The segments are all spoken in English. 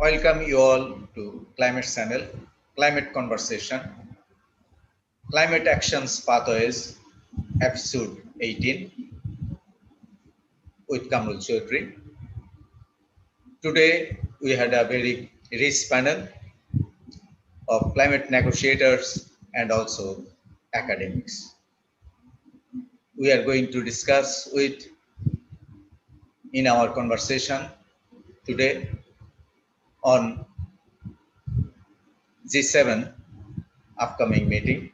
Welcome you all to Climate Channel, Climate Conversation, Climate Actions Pathways, Episode 18 with Quamrul Chowdhury. Today we had a very rich panel of climate negotiators and also academics. We are going to discuss in our conversation today on G7 upcoming meeting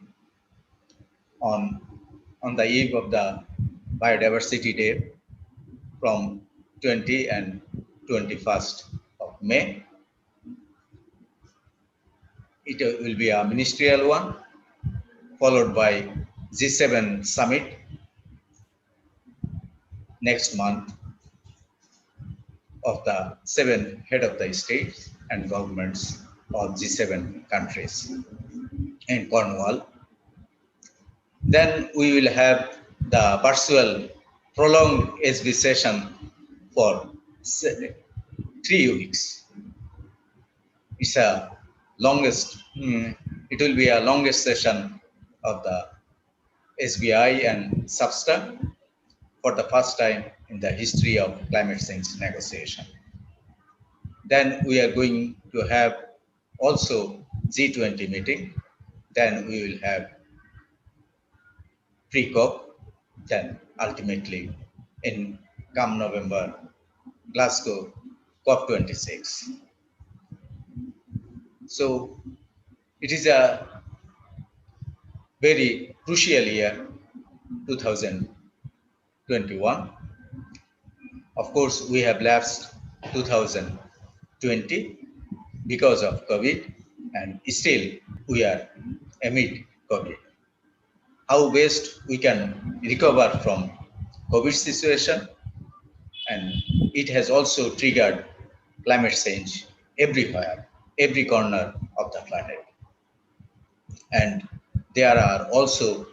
on the eve of the Biodiversity Day from 20 and 21st of May. It will be a ministerial one, followed by G7 summit next month of the 7 head of the states and governments of G7 countries in Cornwall. Then we will have the virtual prolonged SB session for 3 weeks. It's a longest, it will be a longest session of the SBI and SABSTA for the first time in the history of climate change negotiation. Then we are going to have also G20 meeting. Then we will have pre-COP. Then ultimately in come November, Glasgow COP26. So it is a very crucial year, 2021. Of course, we have lapsed 2020 because of COVID, and still we are amid COVID. How best we can recover from COVID situation, and it has also triggered climate change everywhere, every corner of the planet. And there are also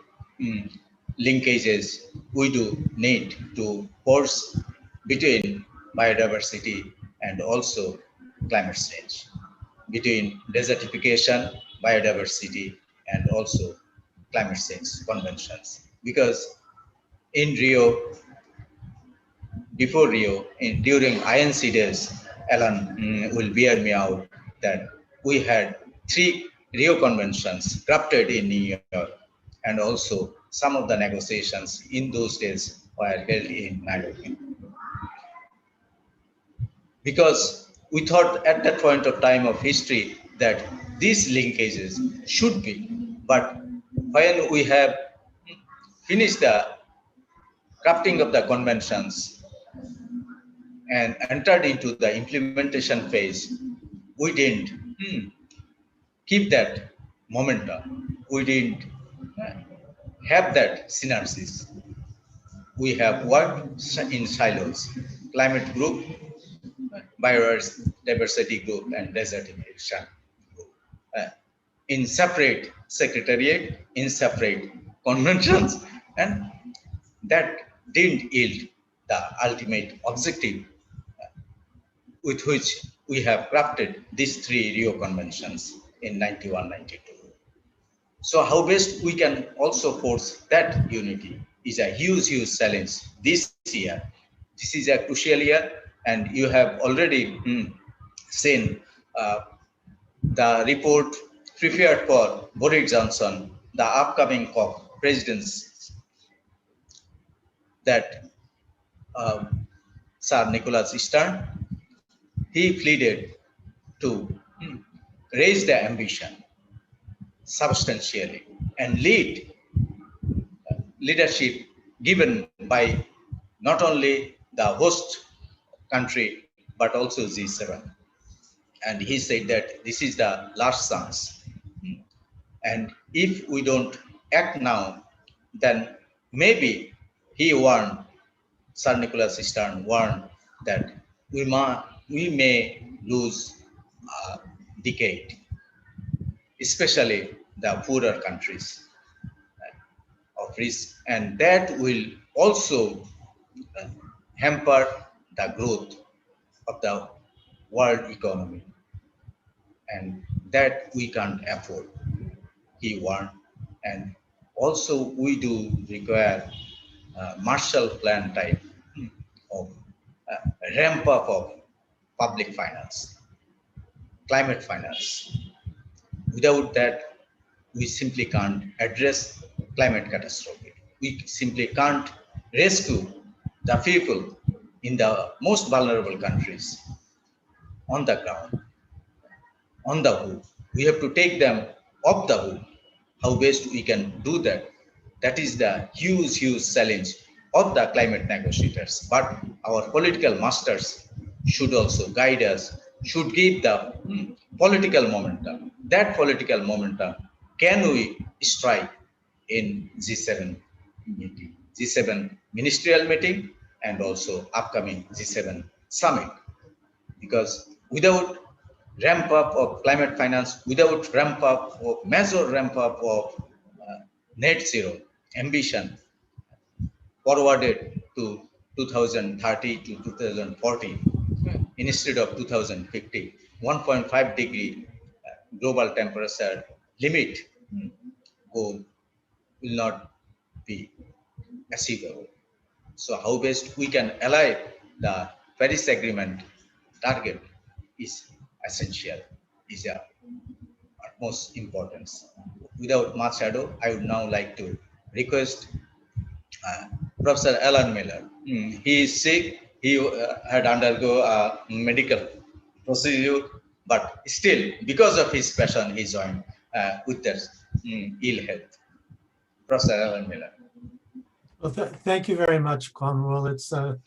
linkages we do need to force between biodiversity and also climate change, between desertification, biodiversity, and also climate change conventions. Because in Rio, before Rio, during INC days, Allan will bear me out that we had 3 Rio conventions crafted in New York, and also some of the negotiations in those days were held in Nairobi. Because we thought at that point of time of history that these linkages should be, but when we have finished the crafting of the conventions and entered into the implementation phase, we didn't keep that momentum. We didn't have that synergies. We have worked in silos: climate group, biodiversity group, and desertification group. In separate secretariat, in separate conventions, and that didn't yield the ultimate objective with which we have crafted these 3 Rio conventions in 91-92. So how best we can also force that unity is a huge challenge this year. This is a crucial year, and you have already seen the report prepared for Boris Johnson, the upcoming COP presidency, that Sir Nicholas Stern, he pleaded to raise the ambition substantially and leadership given by not only the host country but also G7. And he said that this is the last chance. And if we don't act now, then maybe he warned, Sir Nicholas Stern warned that we may lose a decade, especially the poorer countries of risk, and that will also hamper the growth of the world economy. and that we can't afford, he warned. And also we do require Marshall Plan type of ramp up of public finance, climate finance. Without that, we simply can't address climate catastrophe. We simply can't rescue the people in the most vulnerable countries on the ground, on the hook. We have to take them off the hook. How best we can do that? That is the huge, huge challenge of the climate negotiators. But our political masters should also guide us, should give the political momentum. That political momentum can we strike in G7 meeting, G7 ministerial meeting, and also upcoming G7 summit. Because without ramp up of climate finance, without ramp up of major ramp up of net zero ambition forwarded to 2030 to 2040 instead of 2050, 1.5 degree global temperature limit goal will not be achievable. So how best we can align the Paris Agreement target is essential, is of utmost importance. Without much ado, I would now like to request uh, Professor Allan Miller. He is sick. He had undergo a medical procedure, but still, because of his passion, he joined with their ill health. Professor Allan Miller. Well, thank you very much, Quamrul. It's a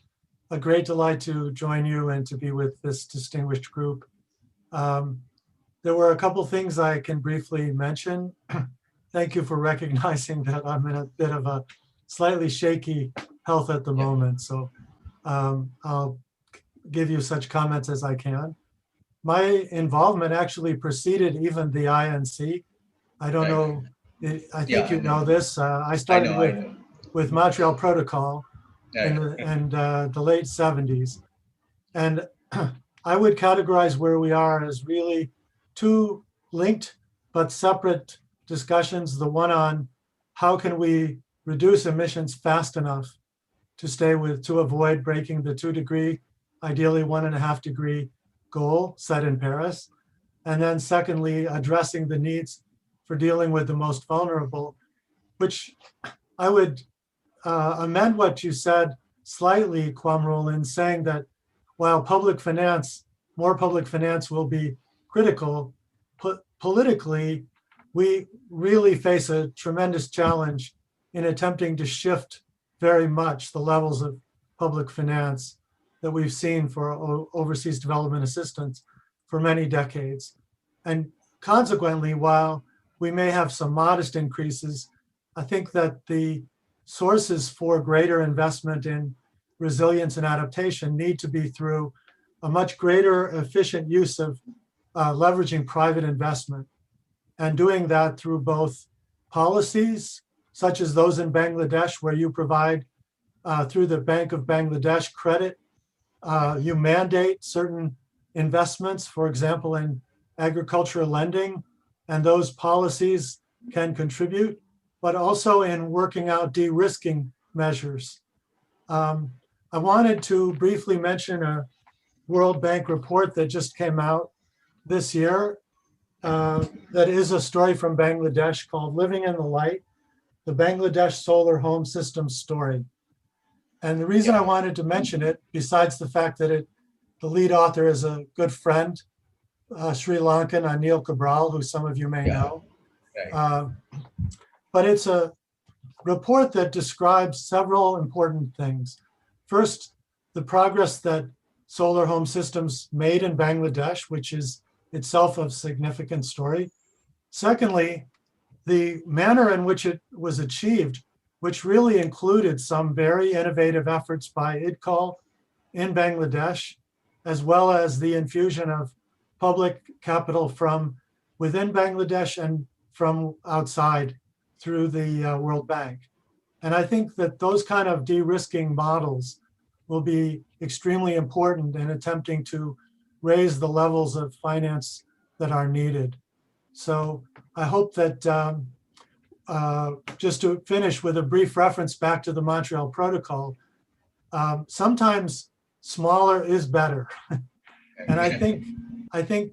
great delight to join you and to be with this distinguished group. There were a couple things I can briefly mention. Thank you for recognizing that I'm in a bit of a slightly shaky health at the moment. So I'll give you such comments as I can. My involvement actually preceded even the INC. I don't know, I think you know this. I started with Montreal Protocol in the late 70s. And I would categorize where we are as really two linked but separate discussions. The one on how can we reduce emissions fast enough to avoid breaking the 2 degree, ideally 1.5 degree goal set in Paris. And then secondly, addressing the needs for dealing with the most vulnerable, which I would amend what you said slightly, Quamrul, in saying that while more public finance will be critical, politically, we really face a tremendous challenge in attempting to shift very much the levels of public finance that we've seen for overseas development assistance for many decades. And consequently, while we may have some modest increases, I think that the sources for greater investment in resilience and adaptation need to be through a much greater efficient use of leveraging private investment, and doing that through both policies, such as those in Bangladesh, where you provide through the Bank of Bangladesh credit, you mandate certain investments, for example, in agricultural lending, and those policies can contribute, but also in working out de-risking measures. I wanted to briefly mention a World Bank report that just came out this year that is a story from Bangladesh called Living in the Light, the Bangladesh Solar Home System Story. And the reason I wanted to mention it, besides the fact that the lead author is a good friend, Sri Lankan Anil Cabral, who some of you may know. But it's a report that describes several important things. First, the progress that solar home systems made in Bangladesh, which is itself a significant story. Secondly, the manner in which it was achieved, which really included some very innovative efforts by IDCOL in Bangladesh, as well as the infusion of public capital from within Bangladesh and from outside through the World Bank. And I think that those kind of de-risking models will be extremely important in attempting to raise the levels of finance that are needed. So I hope that just to finish with a brief reference back to the Montreal Protocol, sometimes smaller is better. And I think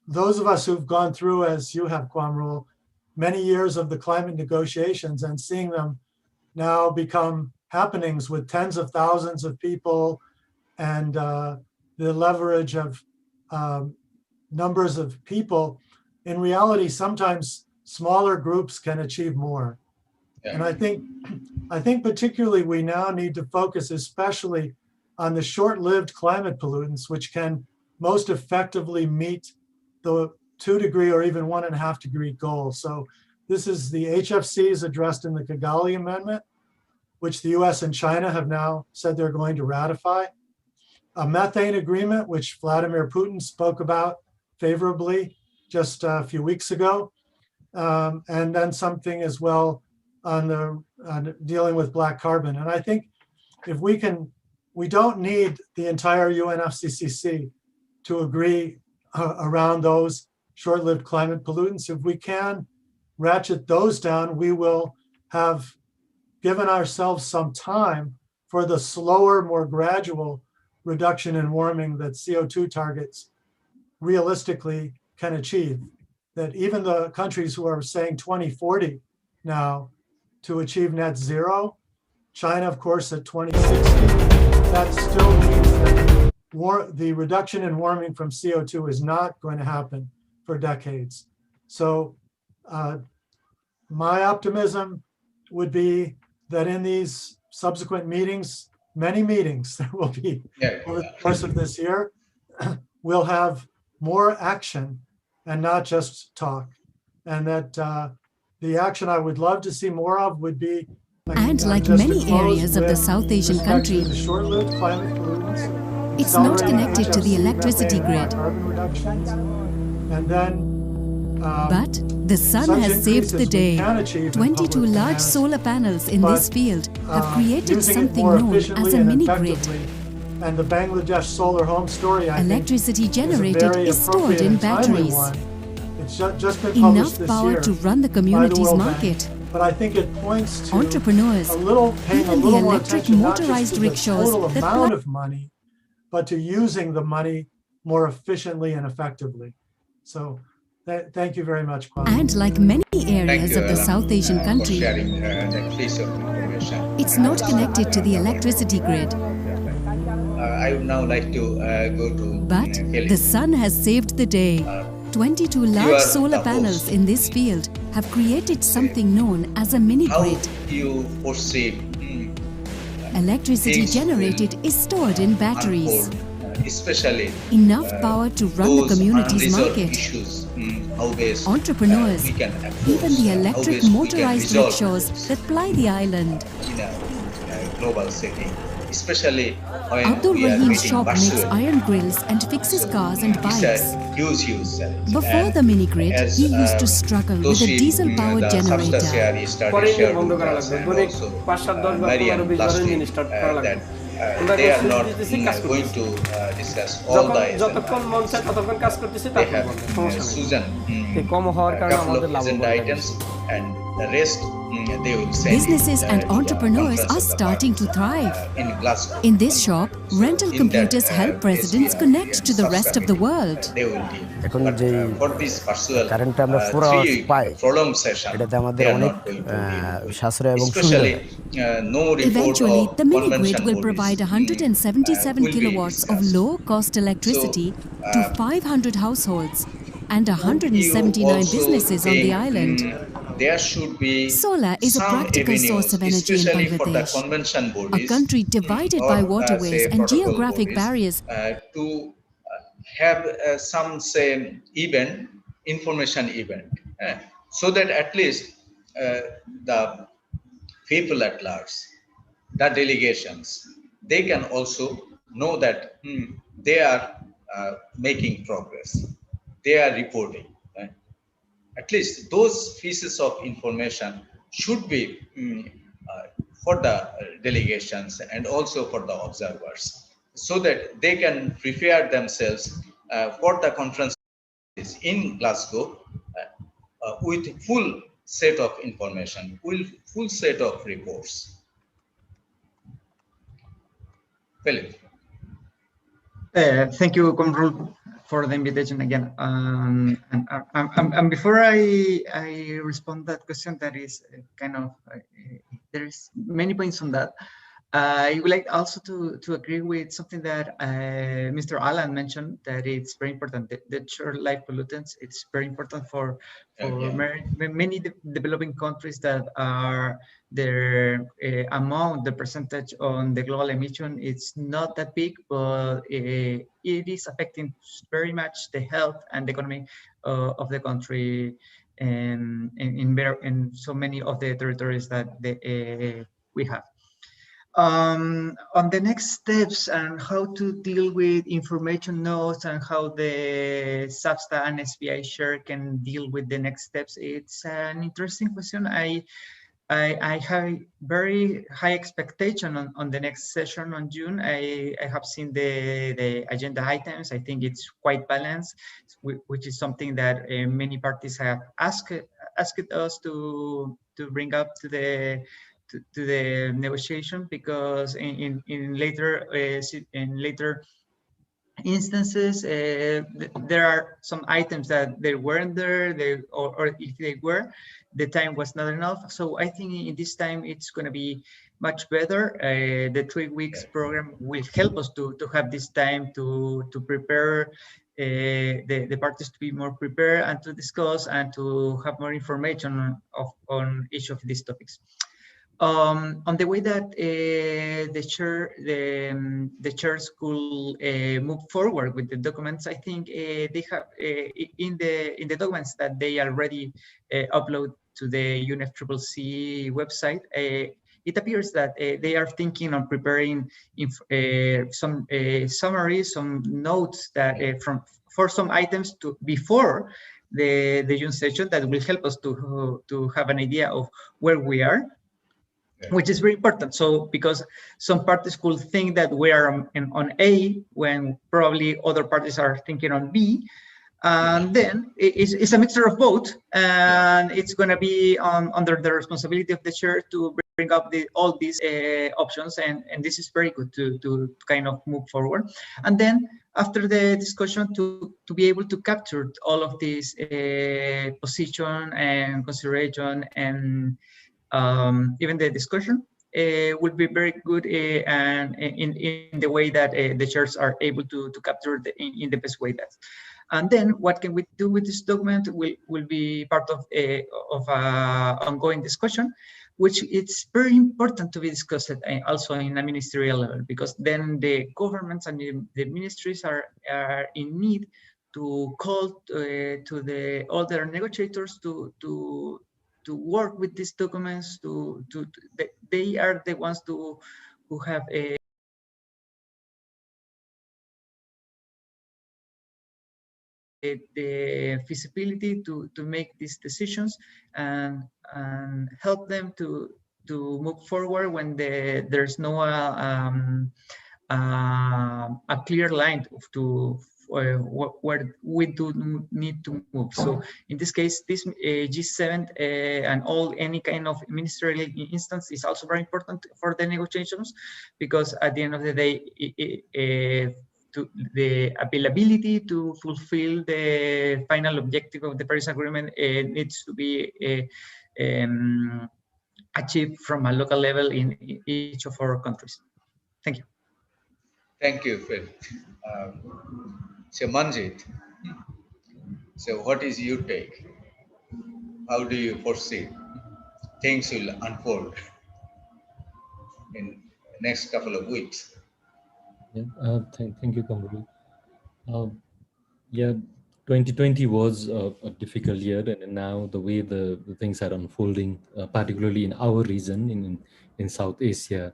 those of us who've gone through, as you have, Quamrul, many years of the climate negotiations and seeing them now become happenings with tens of thousands of people and the leverage of numbers of people, in reality, sometimes smaller groups can achieve more. Yeah. And I think particularly we now need to focus especially on the short-lived climate pollutants, which can most effectively meet the 2 degree or even 1.5 degree goal. So this is the HFCs addressed in the Kigali Amendment, which the US and China have now said they're going to ratify. A methane agreement, which Vladimir Putin spoke about favorably just a few weeks ago. And then something as well on dealing with black carbon. And I think if we don't need the entire UNFCCC to agree around those short-lived climate pollutants. If we can ratchet those down, we will have given ourselves some time for the slower, more gradual reduction in warming that CO2 targets realistically can achieve. That even the countries who are saying 2040 now to achieve net zero, China, of course, at 2060, that still means that the reduction in warming from CO2 is not going to happen for decades. So my optimism would be that in these subsequent meetings, many meetings there will be over the course of this year, we'll have more action and not just talk. And that the action I would love to see more of would be and like many areas of the South Asian country, it's not connected to the electricity grid. But the sun has saved the day. 22 large solar panels in this field have created something known as a mini-grid. And the Bangladesh solar home story, electricity generated is stored in batteries. It's just been enough power to run the community's market. But I think it points to entrepreneurs, even the electric motorized rickshaws that amount of money, but to using the money more efficiently and effectively. So thank you very much, Kwame. And like many areas of the South Asian country, it's not connected to the electricity grid. I would now like to go to But the sun has saved the day. 22 large solar panels in this field have created something known as a mini-grid. How you foresee electricity generated is stored in batteries. Especially enough power to run the community's market. Issues, entrepreneurs, even the electric motorized rickshaws that ply the island. In a global setting. Especially Abdullah's shop makes iron grills and fixes cars and bikes. Before the mini-grid, he used to struggle with a diesel-powered generator. They are not going to discuss all the Susan couple of agenda items and the rest they will send. Businesses and entrepreneurs are starting to thrive. In Glasgow. In this shop, rental computers help residents connect to the rest of the world. They will deal. For this pursuit, 3 prolonged session, they are not going to deal. Especially, no report eventually, the mini-grid will bodies, provide 177 kilowatts of low-cost electricity to 500 households and 179 businesses on the island. There should be solar is a practical source of energy in Bangladesh, a country divided by waterways and geographic barriers. To have some information event, so that at least the people at large, the delegations, they can also know that they are making progress, they are reporting. At least those pieces of information should be for the delegations and also for the observers, so that they can prepare themselves for the conference in Glasgow with full set of information, full set of reports. Felipe. Thank you, Quamrul, for the invitation again. And before I respond that question, that is kind of there is many points on that. I would like also to agree with something that Mr. Allan mentioned, that it's very important. The short life pollutants, it's very important for many developing countries that are their amount, the percentage on the global emission, it's not that big, but it is affecting very much the health and the economy of the country and in so many of the territories that we have. On the next steps and how to deal with information nodes and how the SABSTA and SBI share can deal with the next steps, it's an interesting question. I have very high expectation on the next session on June. I have seen the agenda items. I think it's quite balanced, which is something that many parties have asked us to bring up to the negotiation, because in later instances there are some items that they weren't there, or if they were, the time was not enough. So I think in this time it's going to be much better. The 3 weeks program will help us to have this time to prepare the parties to be more prepared and to discuss and to have more information on each of these topics. On the way that the chairs could move forward with the documents, I think they have in the documents that they already upload to the UNFCCC website. It appears that they are thinking on preparing some summaries, some notes that for some items before the June session, that will help us to have an idea of where we are. Which is very important. So because some parties could think that we are on A when probably other parties are thinking on B, and then it's a mixture of both, and it's going to be under the responsibility of the chair to bring up all these options, and this is very good to kind of move forward. And then after the discussion, to be able to capture all of these position and consideration and even the discussion would be very good and in the way that the chairs are able to capture in the best way. And then what can we do with this document will be part of ongoing discussion, which it's very important to be discussed also in a ministerial level, because then the governments and the ministries are in need to call to the other negotiators to work with these documents. They are the ones who have the feasibility to make these decisions and help them to move forward when there's no a clear line to where we do need to move. So in this case, this G7 and any kind of ministerial instance is also very important for the negotiations, because at the end of the day, the availability to fulfill the final objective of the Paris Agreement needs to be achieved from a local level in each of our countries. Thank you. Thank you, Phil. So Manjeet, so what is your take? How do you foresee things will unfold in next couple of weeks? Yeah, thank you, Quamrul. Yeah, 2020 was a difficult year, and now the way the things are unfolding, particularly in our region, in South Asia,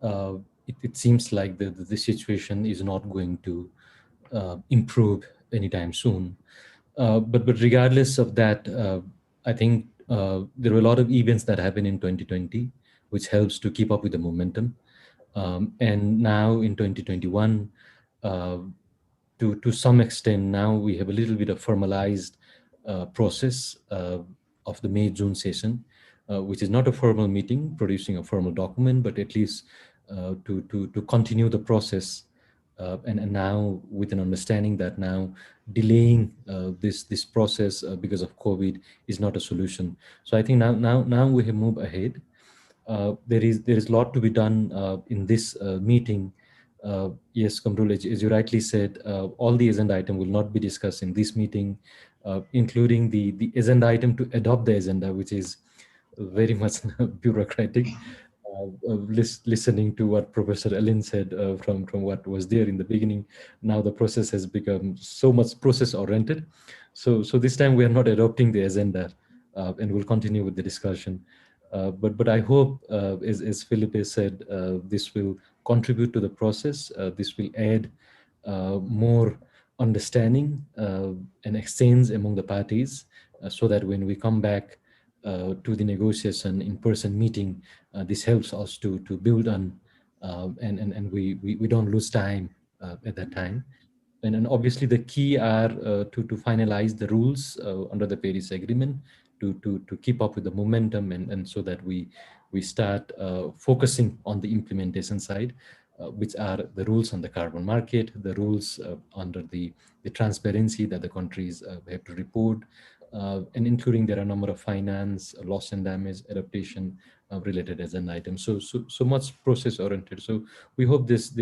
it seems like the situation is not going to improve anytime soon. But regardless of that, I think there were a lot of events that happened in 2020, which helps to keep up with the momentum. And now in 2021, to some extent now we have a little bit of formalized process of the May-June session, which is not a formal meeting producing a formal document, but at least to continue the process. And now with an understanding that now delaying this process because of COVID is not a solution. So I think now we have moved ahead. There is a lot to be done in this meeting. Yes, Quamrul, as you rightly said, all the agenda item will not be discussed in this meeting, including the agenda item to adopt the agenda, which is very much bureaucratic. Listening to what Professor Allan said from what was there in the beginning, now the process has become so much process oriented. So this time we are not adopting the agenda, and we'll continue with the discussion. But I hope, as Felipe said, this will contribute to the process. This will add more understanding and exchange among the parties, so that when we come back to the negotiation in-person meeting, this helps us to build on, and we don't lose time at that time. And obviously the key are to finalize the rules under the Paris Agreement, to keep up with the momentum, and so that we start focusing on the implementation side, which are the rules on the carbon market, the rules under the transparency that the countries have to report, and including there are a number of finance, loss and damage, adaptation related as an item. So much process oriented. So we hope this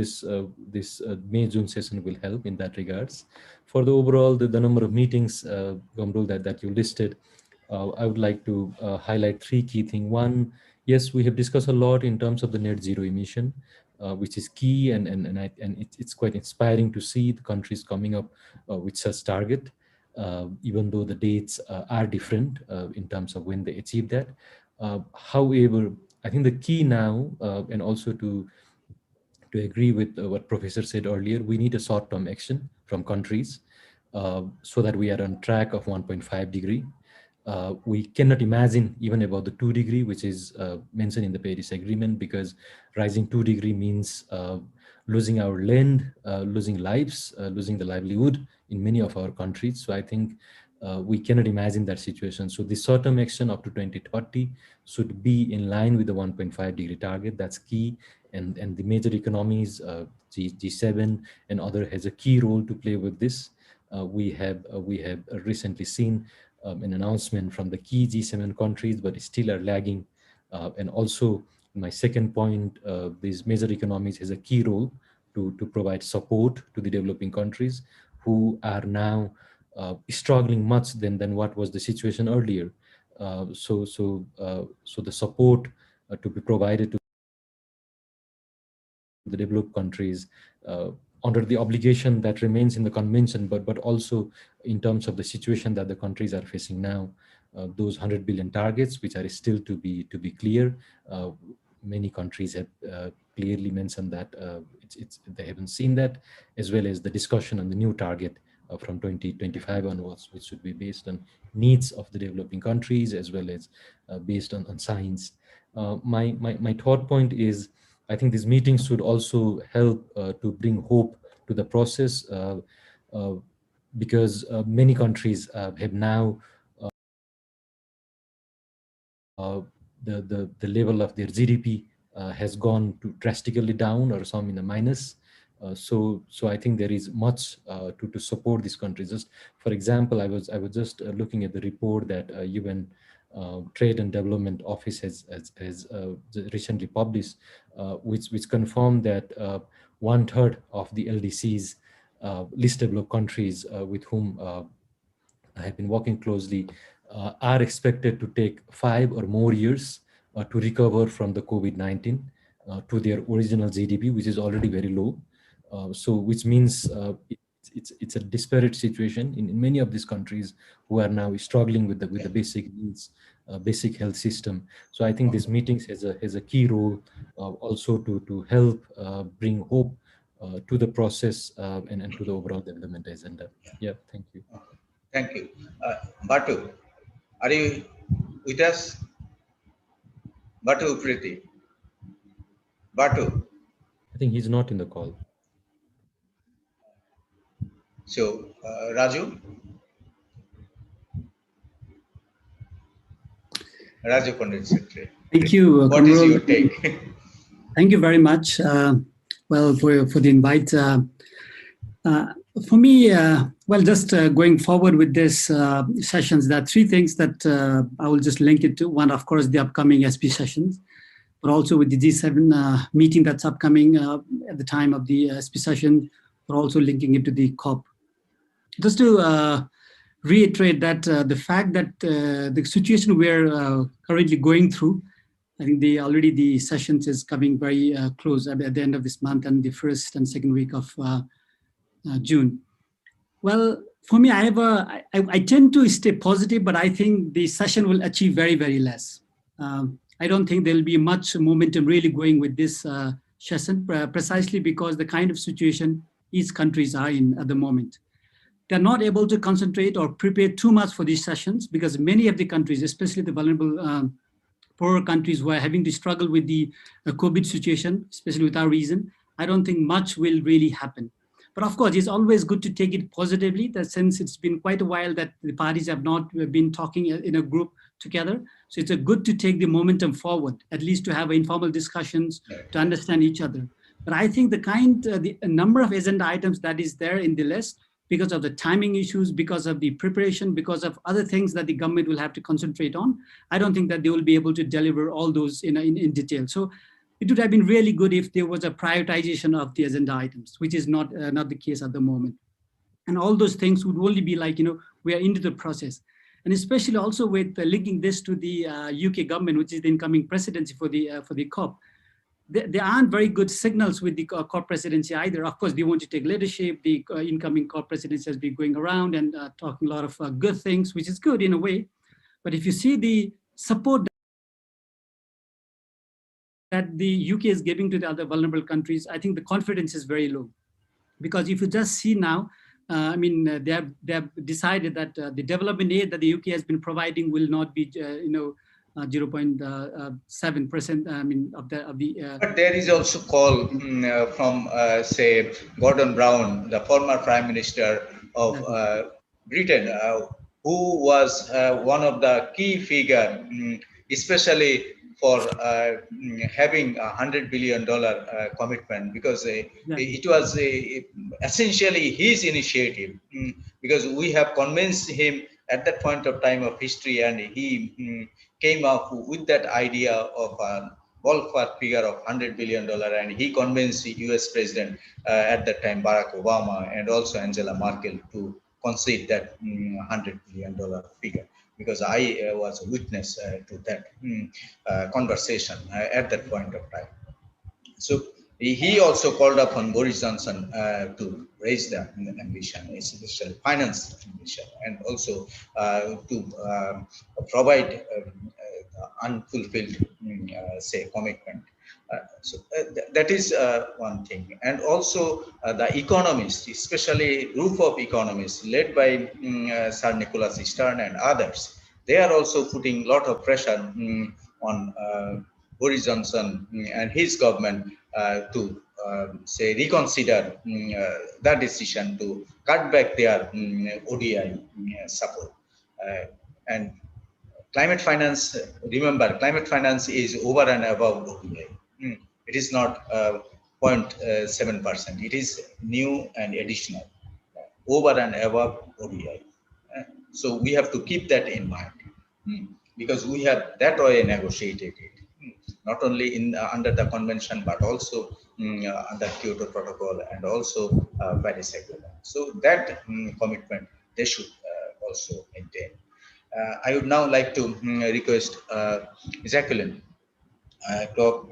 May-June session will help in that regards. For the overall, the number of meetings, Quamrul, that you listed, I would like to highlight three key things. One, yes, we have discussed a lot in terms of the net zero emission, which is key, and it's quite inspiring to see the countries coming up with such target, even though the dates are different in terms of when they achieve that. However, I think the key now, and also to agree with what Professor said earlier, we need a short-term action from countries so that we are on track of 1.5 degree. We cannot imagine even about the 2 degree, which is mentioned in the Paris Agreement, because rising 2 degree means losing our land, losing lives, losing the livelihood in many of our countries. So I think we cannot imagine that situation. So the short-term action up to 2030 should be in line with the 1.5 degree target. That's key. And the major economies, G7 and other, has a key role to play with this. We have recently seen an announcement from the key G7 countries, but still are lagging. And also, my second point, these major economies has a key role to provide support to the developing countries who are now struggling much than what was the situation earlier. So the support to be provided to the developed countries under the obligation that remains in the convention, but also in terms of the situation that the countries are facing now, those 100 billion targets, which are still to be clear. Many countries have clearly mentioned that they haven't seen that, as well as the discussion on the new target from 2025 onwards, which should be based on needs of the developing countries, as well as based on science. My third point is, I think these meetings should also help to bring hope to the process, because many countries have now the level of their GDP has gone drastically down, or some in the minus. So I think there is much to support these countries. Just for example, I was just looking at the report that UN Trade and Development Office has recently published, which confirmed that 1/3 of the LDCs, least developed countries with whom I have been working closely, are expected to take 5 or more years to recover from the COVID-19 to their original GDP, which is already very low. So which means it's a disparate situation in many of these countries who are now struggling with the basic needs, basic health system. So I think this meetings has a key role also to help bring hope to the process and to the overall development agenda. Yeah, thank you. Thank you. Batu, are you with us? Batu Priti. Batu. I think he's not in the call. So, Raju? Raju Pandit Chetri. Thank you. What is your take? Thank you very much. Well, for the invite. For me, well, just going forward with this sessions, there are three things that I will just link it to. One, of course, the upcoming SP sessions, but also with the G7 meeting that's upcoming at the time of the SP session, but also linking it to the COP. Just to reiterate that the fact that the situation we're currently going through, I think already the sessions is coming very close at the end of this month and the first and second week of June. Well, for me, I tend to stay positive, but I think the session will achieve very, very less. I don't think there'll be much momentum really going with this session, precisely because the kind of situation each countries are in at the moment. They're not able to concentrate or prepare too much for these sessions because many of the countries, especially the vulnerable poorer countries who are having to struggle with the COVID situation, especially with our region, I don't think much will really happen. But of course, it's always good to take it positively, that since it's been quite a while that the parties have not been talking in a group together. So it's good to take the momentum forward, at least to have informal discussions, to understand each other. But I think the number of agenda items that is there in the list, because of the timing issues, because of the preparation, because of other things that the government will have to concentrate on, I don't think that they will be able to deliver all those in detail. So it would have been really good if there was a prioritization of the agenda items, which is not the case at the moment. And all those things would only be like, we are into the process. And especially also with linking this to the UK government, which is the incoming presidency for the COP. There aren't very good signals with the COP presidency either. Of course, they want to take leadership. The incoming COP presidency has been going around and talking a lot of good things, which is good in a way. But if you see the support that the UK is giving to the other vulnerable countries, I think the confidence is very low. Because if you just see now, they have decided that the development aid that the UK has been providing will not be, 0.7%. Of the. But there is also call from, say, Gordon Brown, the former Prime Minister of Britain, who was one of the key figure, especially for having $100 billion commitment, because it was essentially his initiative, because we have convinced him at that point of time of history, and he came up with that idea of a ballpark figure of $100 billion, and he convinced the US President at that time, Barack Obama, and also Angela Merkel to concede that $100 billion figure, because I was a witness to that conversation at that point of time. So he also called upon Boris Johnson to raise the ambition, especially finance ambition, and also to provide unfulfilled, say, commitment. That is one thing. And also the economists, especially group of economists led by Sir Nicholas Stern and others, they are also putting a lot of pressure on Boris Johnson and his government to say reconsider that decision to cut back their ODI support. And climate finance, remember, climate finance is over and above ODI. It is not 0.7%. It is new and additional, over and above ODI. So we have to keep that in mind, because we have that way negotiated it, not only in under the convention, but also under Kyoto Protocol and also Paris Agreement. So that commitment they should also maintain. I would now like to request Jacqueline, Klopp,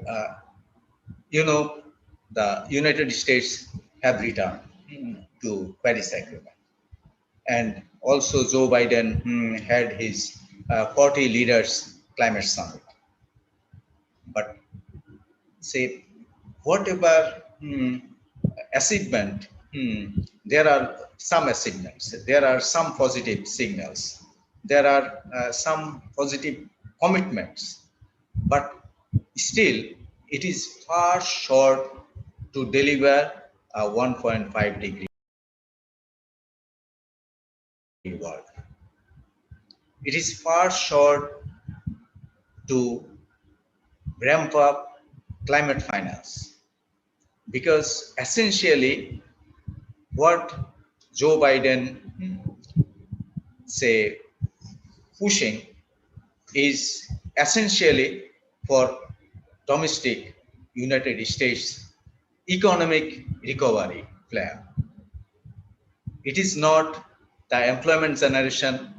the United States have returned to Paris Agreement. And also Joe Biden had his 40 leaders climate summit. But say, whatever achievement, there are some achievements, there are some positive signals, there are some positive commitments, but still it is far short to deliver a 1.5 degree world. It is far short to ramp up climate finance, because essentially what Joe Biden say pushing is essentially for domestic United States economic recovery plan. It is not the employment generation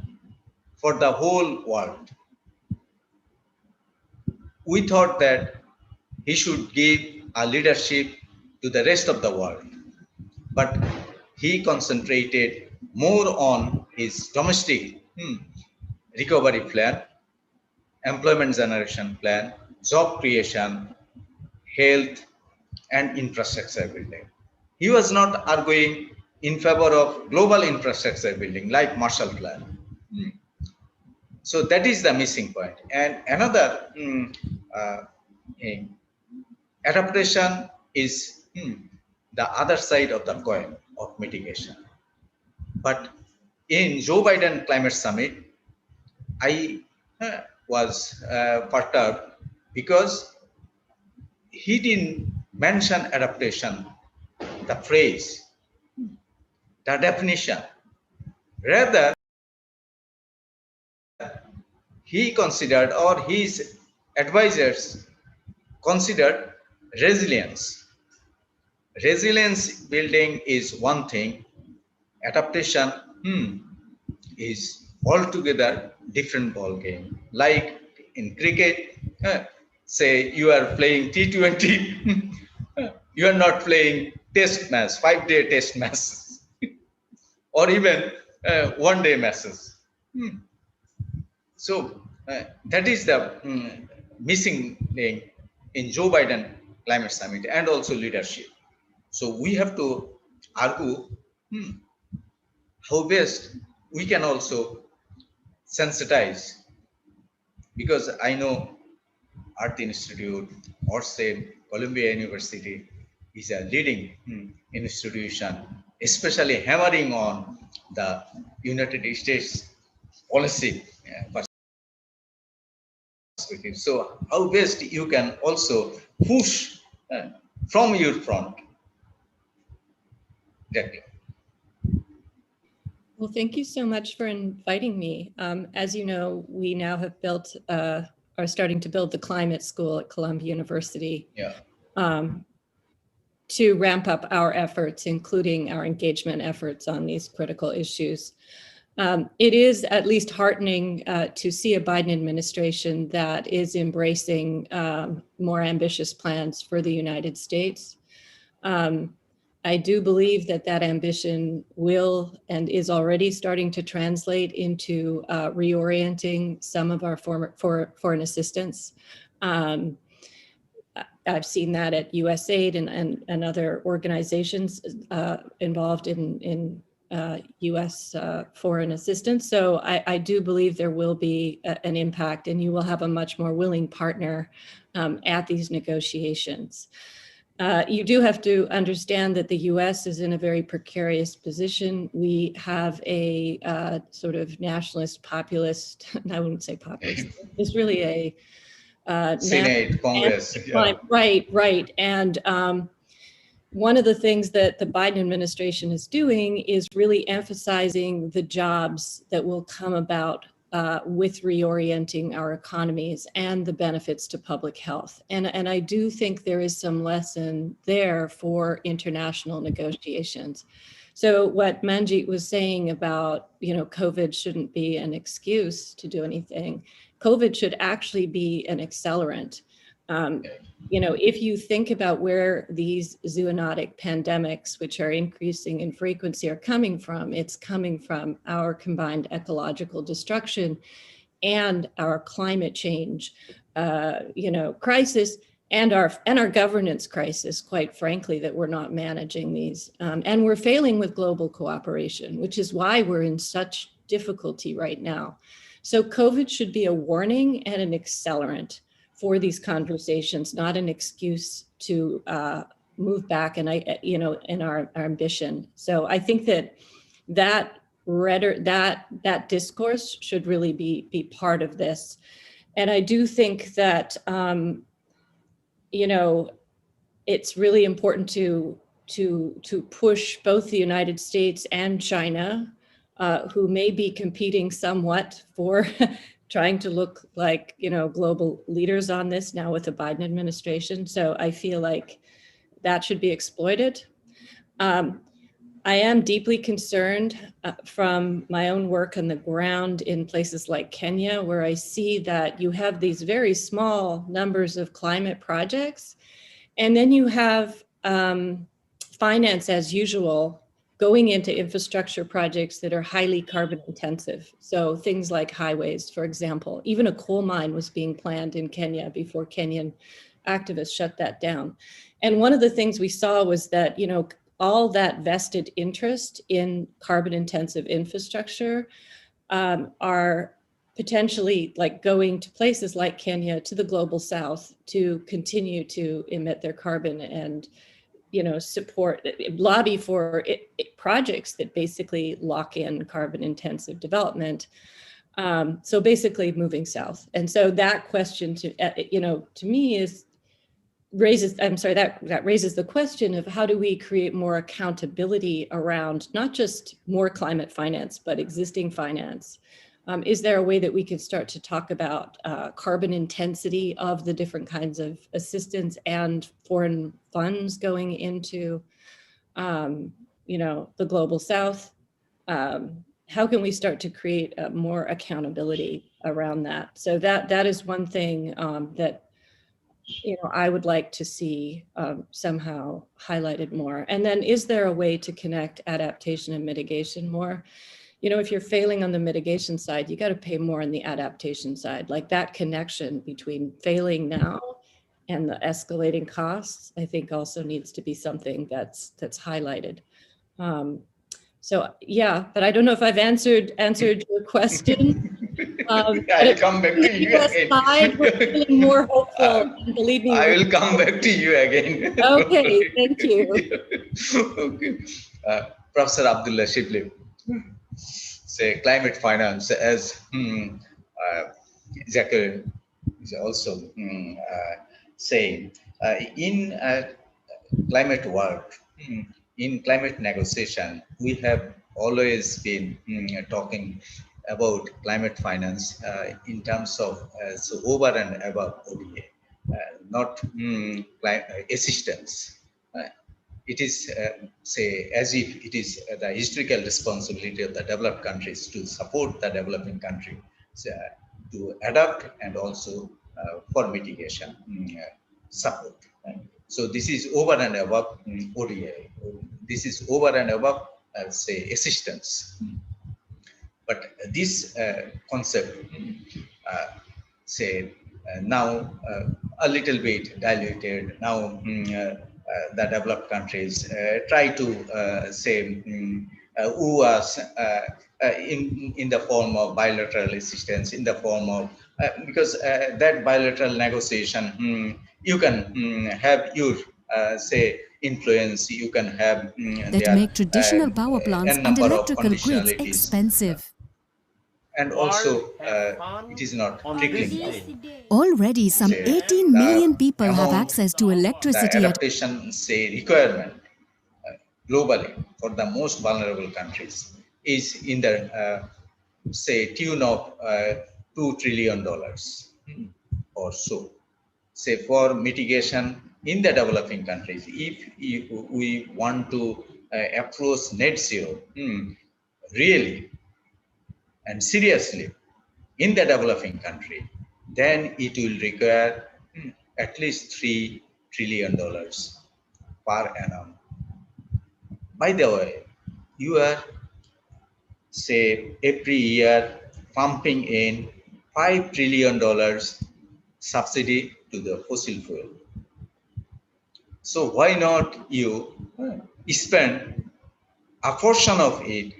for the whole world. We thought that he should give a leadership to the rest of the world, but he concentrated more on his domestic recovery plan, employment generation plan, job creation, health, and infrastructure building. He was not arguing in favor of global infrastructure building like Marshall Plan. So that is the missing point. And another adaptation is the other side of the coin of mitigation. But in Joe Biden Climate Summit, I was perturbed because he didn't mention adaptation, the phrase, the definition. Rather, he considered, or his advisors considered, resilience. Resilience building is one thing, adaptation is altogether different ball game. Like in cricket, say you are playing T20, you are not playing test match, 5-day test match, or even one-day matches. So that is the missing link in Joe Biden Climate Summit and also leadership. So we have to argue how best we can also sensitize, because I know Earth Institute or say Columbia University is a leading institution, especially hammering on the United States policy perspective. So how best you can also push from your front. Jacqueline. Well, thank you so much for inviting me. As you know, we now have built, are starting to build the climate school at Columbia University to ramp up our efforts, including our engagement efforts on these critical issues. It is at least heartening to see a Biden administration that is embracing more ambitious plans for the United States. I do believe that that ambition will and is already starting to translate into reorienting some of our foreign assistance. I've seen that at USAID and other organizations involved in US foreign assistance. So I do believe there will be an impact, and you will have a much more willing partner at these negotiations. You do have to understand that the US is in a very precarious position. We have a sort of nationalist populist, I wouldn't say populist, it's really a Senate, Congress. Right. And one of the things that the Biden administration is doing is really emphasizing the jobs that will come about with reorienting our economies and the benefits to public health. And I do think there is some lesson there for international negotiations. So what Manjeet was saying about, COVID shouldn't be an excuse to do anything. COVID should actually be an accelerant. If you think about where these zoonotic pandemics, which are increasing in frequency, are coming from, it's coming from our combined ecological destruction and our climate change, crisis, and our governance crisis, quite frankly, that we're not managing these. And we're failing with global cooperation, which is why we're in such difficulty right now. So COVID should be a warning and an accelerant for these conversations, not an excuse to move back in our ambition. So I think that that discourse should really be part of this. And I do think that, you know, it's really important to push both the United States and China, who may be competing somewhat for trying to look like, you know, global leaders on this now with the Biden administration. So I feel like that should be exploited. I am deeply concerned from my own work on the ground in places like Kenya, where I see that you have these very small numbers of climate projects, and then you have finance as usual going into infrastructure projects that are highly carbon intensive. So things like highways, for example. Even a coal mine was being planned in Kenya before Kenyan activists shut that down. And one of the things we saw was that, you know, all that vested interest in carbon intensive infrastructure are potentially like going to places like Kenya, to the global south, to continue to emit their carbon and, you know, lobby for projects that basically lock in carbon intensive development. So basically moving south. And so that question you know, to me raises the question of how do we create more accountability around not just more climate finance, but existing finance. Is there a way that we can start to talk about carbon intensity of the different kinds of assistance and foreign funds going into, you know, the global south? How can we start to create more accountability around that? So that is one thing that, you know, I would like to see somehow highlighted more. And then, is there a way to connect adaptation and mitigation more? You know, if you're failing on the mitigation side, you got to pay more on the adaptation side. Like that connection between failing now and the escalating costs, I think also needs to be something that's highlighted. So yeah, but I don't know if I've answered your question. I'll come back to you again. We're feeling more hopeful. Believe me. I will come back to you again. Okay, thank you. Okay. Professor Abdullah Shibli, say climate finance, as Jacqueline is also saying, in climate work, in climate negotiation, we have always been talking about climate finance in terms of so over and above ODA, not assistance. It is, say, as if it is the historical responsibility of the developed countries to support the developing country, to adapt and also for mitigation support. So this is over and above ODA. This is over and above, say, assistance. But this concept, say, now a little bit diluted. Now the developed countries try to say woo us in the form of bilateral assistance, in the form of because that bilateral negotiation, you can have your say influence, you can have that make traditional power plants and electrical grids expensive. And also, it is not trickling down. Already, some 18 million people have access to electricity. The adaptation, say, requirement globally for the most vulnerable countries is in the, say, tune of $2 trillion or so. Say, for mitigation in the developing countries, if we want to approach net zero, really, and seriously in the developing country, then it will require at least $3 trillion per annum. By the way, you are, say, every year pumping in $5 trillion subsidy to the fossil fuel. So why not you spend a portion of it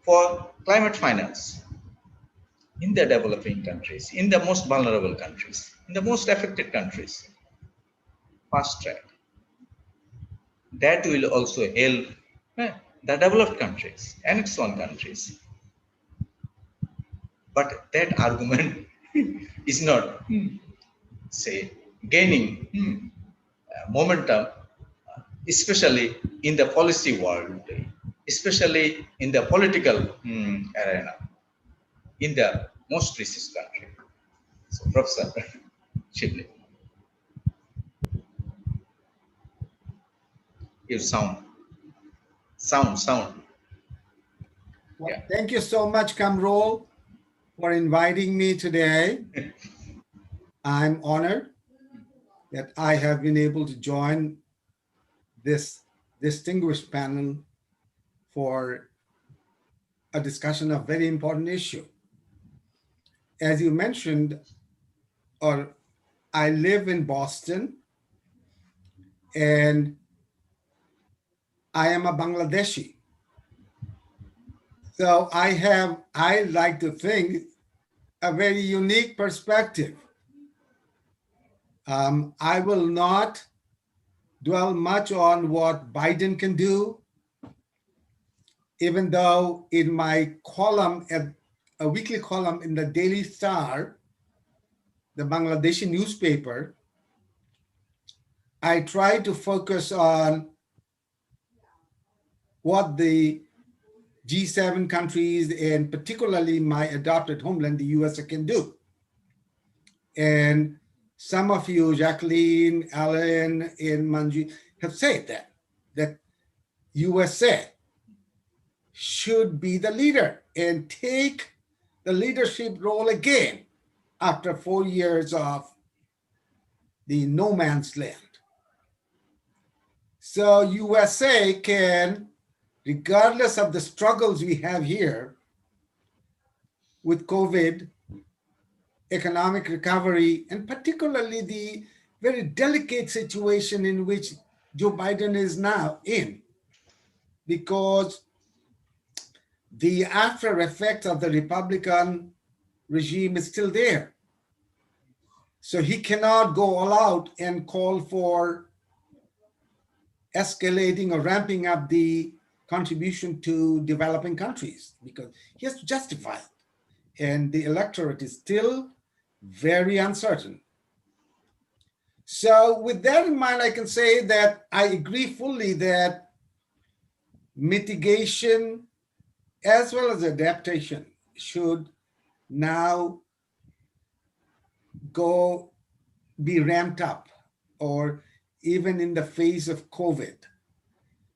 for climate finance in the developing countries, in the most vulnerable countries, in the most affected countries? Fast track. That will also help the developed countries, annexed one countries. But that argument is not, say, gaining momentum, especially in the policy world, especially in the political arena, in the most richest country. So, Professor Shibli, your sound. Well, Yeah. thank you so much, Quamrul, for inviting me today. I'm honored that I have been able to join this distinguished panel for a discussion of very important issue. As you mentioned, I live in Boston, and I am a Bangladeshi. So I like to think, a very unique perspective. I will not dwell much on what Biden can do, even though in my column, a weekly column in the Daily Star, the Bangladeshi newspaper, I try to focus on what the G7 countries, and particularly my adopted homeland, the US, can do. And some of you, Jacqueline, Allan, and Manjeet, have said that USA should be the leader and take the leadership role again after 4 years of the no man's land. So USA can, regardless of the struggles we have here with COVID, economic recovery, and particularly the very delicate situation in which Joe Biden is now in, because the after effects of the Republican regime is still there. So he cannot go all out and call for escalating or ramping up the contribution to developing countries, because he has to justify it. And the electorate is still very uncertain. So with that in mind, I can say that I agree fully that mitigation as well as adaptation should now be ramped up, or even in the face of COVID,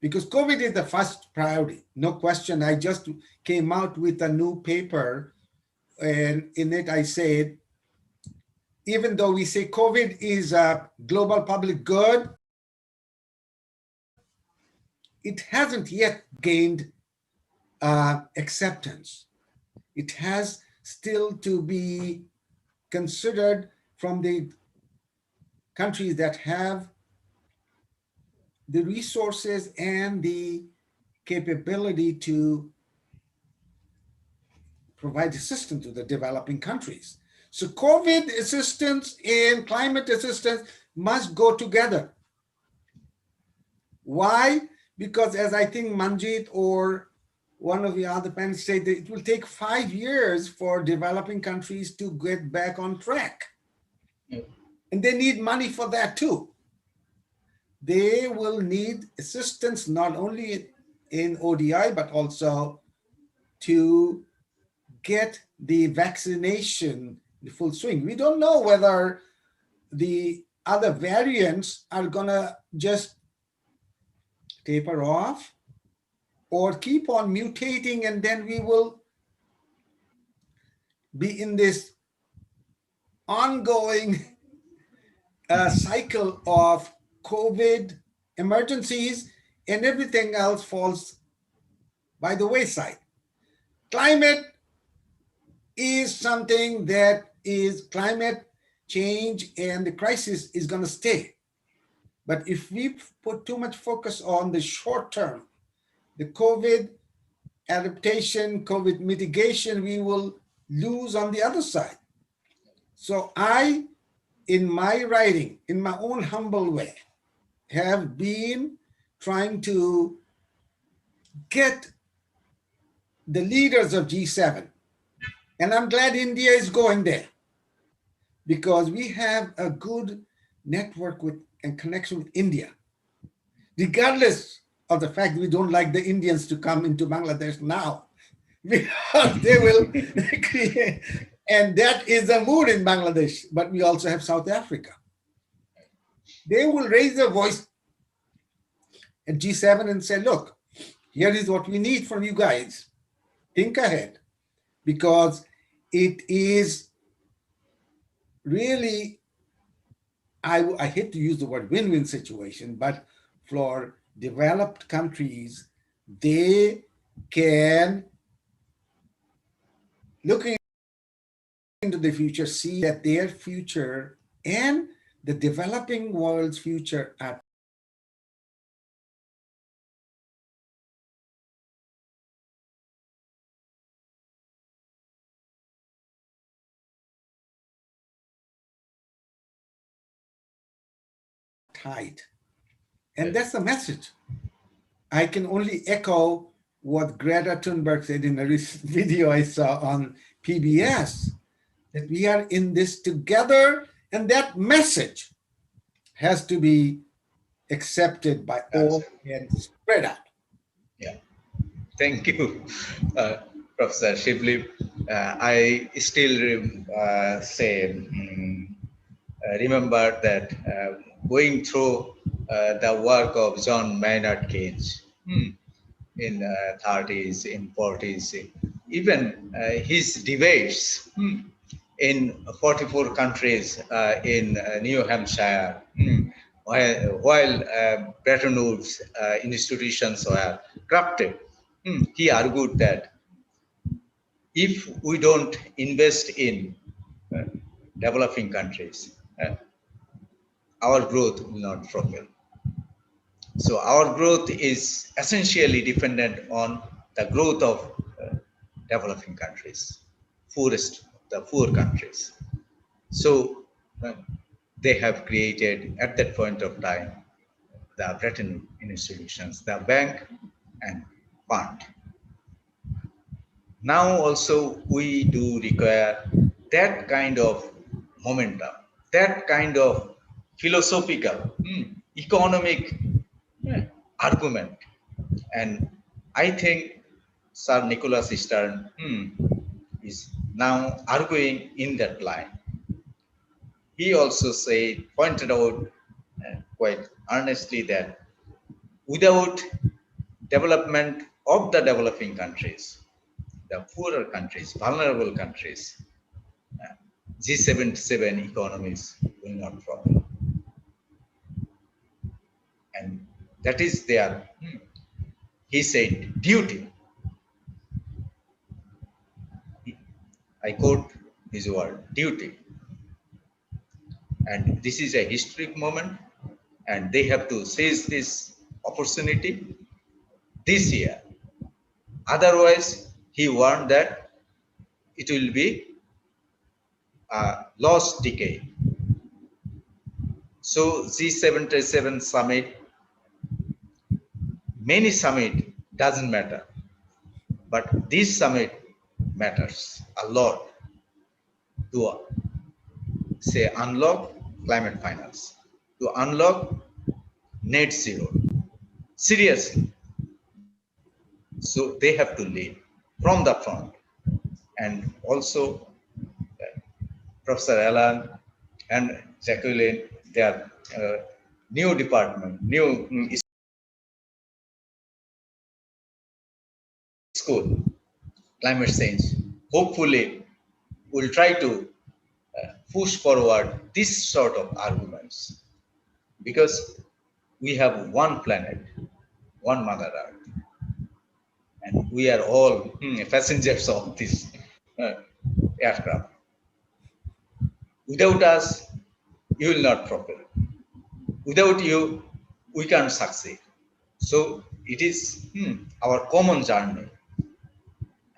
because COVID is the first priority, no question. I just came out with a new paper, and in it I said, even though we say COVID is a global public good, it hasn't yet gained acceptance. It has still to be considered from the countries that have the resources and the capability to provide assistance to the developing countries. So COVID assistance and climate assistance must go together. Why? Because as I think Manjeet or one of the other panelists said, that it will take 5 years for developing countries to get back on track. And they need money for that too. They will need assistance not only in ODI, but also to get the vaccination in full swing. We don't know whether the other variants are gonna just taper off or keep on mutating, and then we will be in this ongoing cycle of COVID emergencies, and everything else falls by the wayside. Climate is something that is climate change, and the crisis is going to stay. But if we put too much focus on the short term, the COVID adaptation, COVID mitigation, we will lose on the other side. So I, in my writing, in my own humble way, have been trying to get the leaders of G7, and I'm glad India is going there, because we have a good network with and connection with India, regardless of the fact that we don't like the Indians to come into Bangladesh now, because they will create, and that is the mood in Bangladesh. But we also have South Africa. They will raise their voice at G7 and say, look, here is what we need from you guys. Think ahead, because it is really, I hate to use the word win-win situation, but for developed countries, they can, looking into the future, see that their future and the developing world's future are tied. And that's the message. I can only echo what Greta Thunberg said in a recent video I saw on PBS, that we are in this together, and that message has to be accepted by all and spread out. Yeah, thank you, Professor Shibli. I still remember that going through the work of John Maynard Keynes in 30s, in 40s, even his debates in 44 countries in New Hampshire, while Bretton Woods institutions were crafted. He argued that if we don't invest in developing countries, our growth will not propel. So our growth is essentially dependent on the growth of developing countries, the poor countries. So they have created at that point of time the Bretton institutions, the bank and fund. Now also we do require that kind of momentum, that kind of philosophical, economic argument. And I think Sir Nicholas Stern is now arguing in that line. He also pointed out quite earnestly that without development of the developing countries, the poorer countries, vulnerable countries, G77 economies will not prosper. And that is their, he said, duty. I quote his word, duty. And this is a historic moment, and they have to seize this opportunity this year. Otherwise, he warned that it will be a lost decade. So G77 summit, many summit doesn't matter, but this summit matters a lot to say unlock climate finance, to unlock net zero, seriously. So they have to lead from the front. And also Professor Allan and Jacqueline, their new department, new school, climate change, hopefully will try to push forward this sort of arguments, because we have one planet, one Mother Earth, and we are all passengers of this aircraft. Without us, you will not propel. Without you, we can't succeed. So it is our common journey,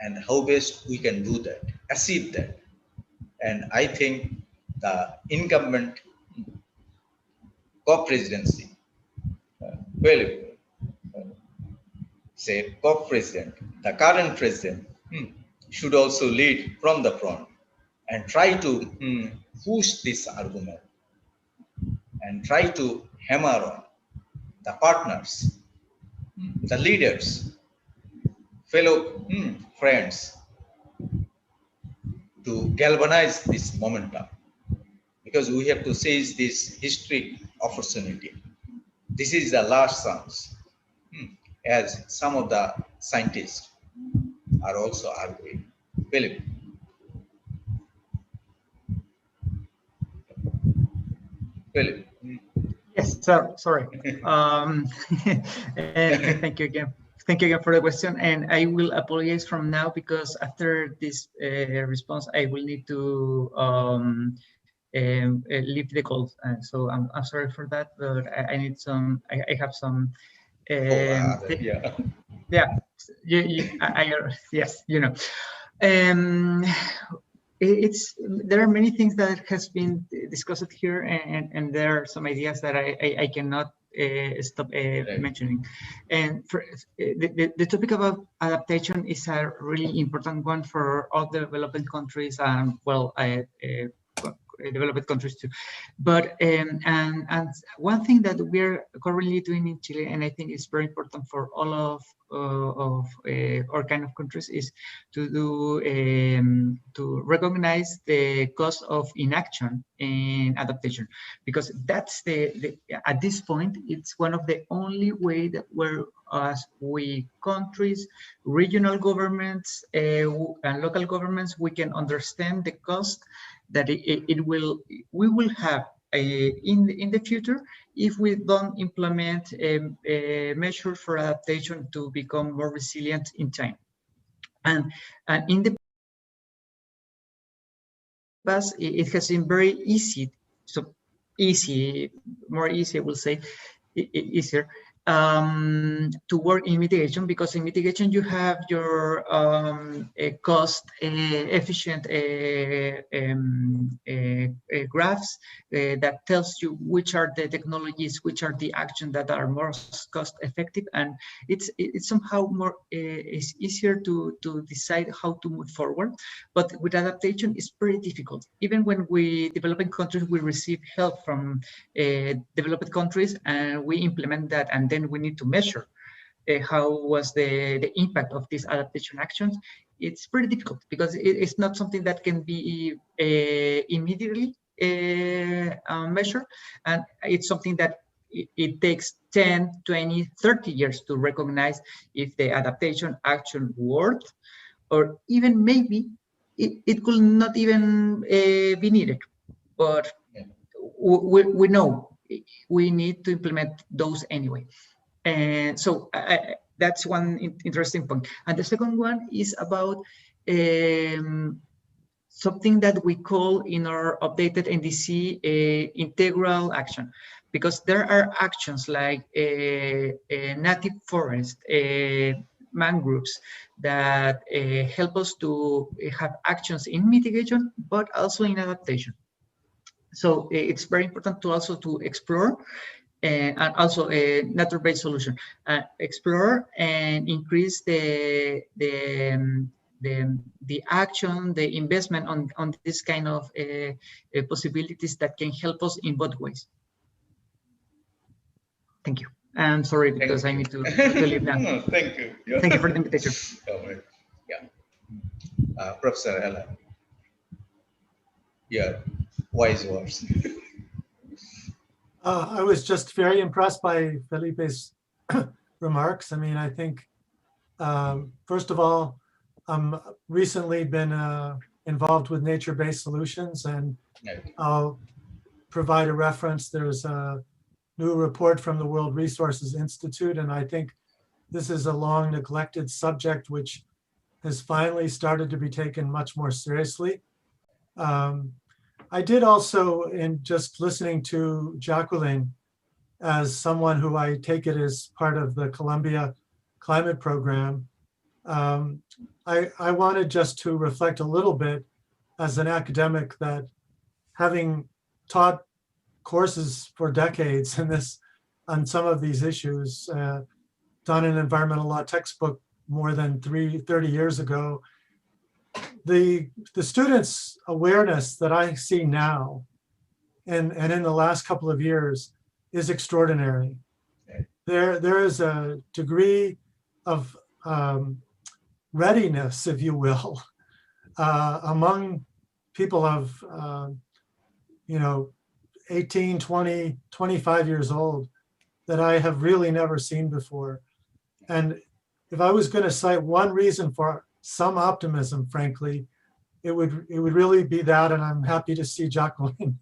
and how best we can do that, achieve that. And I think the incumbent COP presidency, Felipe, say, COP president, the current president, should also lead from the front and try to push this argument and try to hammer on the partners, the leaders, fellow friends, to galvanize this momentum, because we have to seize this historic opportunity. This is the last chance, as some of the scientists are also arguing. Felipe. Felipe. Yes, sir. Sorry. And thank you again. Thank you again for the question. And I will apologize from now, because after this response, I will need to leave the call. So I'm sorry for that, but I need some. I have some. Yeah. Yes, you know. There are many things that has been discussed here, and there are some ideas that I cannot stop mentioning. And for, the topic about adaptation is a really important one for all the developing countries, and well, developed countries too. But and one thing that we're currently doing in Chile, and I think it's very important for all of our kind of countries, is to do to recognize the cost of inaction in adaptation, because that's the at this point it's one of the only way that we countries, regional governments, and local governments, we can understand the cost that we will have in the future if we don't implement measures for adaptation to become more resilient in time. And in the past, it has been very easy, more easy, I will say, easier, to work in mitigation, because in mitigation you have your cost efficient graphs that tells you which are the technologies, which are the actions that are most cost effective, and it's somehow more it's easier to decide how to move forward. But with adaptation, it's pretty difficult. Even when we developing countries, we receive help from developed countries, and we implement that, and then we need to measure how was the impact of these adaptation actions. It's pretty difficult, because it's not something that can be immediately measured, and it's something that it takes 10, 20, 30 years to recognize if the adaptation action worked, or even maybe it could not even be needed. But we know we need to implement those anyway. And so that's one interesting point. And the second one is about something that we call in our updated NDC integral action, because there are actions like native forest, mangroves, that help us to have actions in mitigation, but also in adaptation. So it's very important to also to explore and also a nature-based solution. Explore and increase the action, the investment on this kind of possibilities that can help us in both ways. Thank you. I'm sorry, because I need to leave now. No, thank you. Yeah. Thank you for the invitation. Yeah. Professor Allan. Yeah, wise words. I was just very impressed by Felipe's remarks. I mean, I think, first of all, I'm recently been involved with nature-based solutions, and I'll provide a reference. There's a new report from the World Resources Institute, and I think this is a long neglected subject which has finally started to be taken much more seriously. I did also, in just listening to Jacqueline, as someone who I take it as part of the Columbia Climate Program, I wanted just to reflect a little bit as an academic that, having taught courses for decades in this on some of these issues, done an environmental law textbook more than 30 years ago. The students' awareness that I see now and in the last couple of years is extraordinary. There is a degree of readiness, if you will, among people of 18, 20, 25 years old that I have really never seen before. And if I was going to cite one reason for some optimism, frankly, it would really be that, and I'm happy to see Jacqueline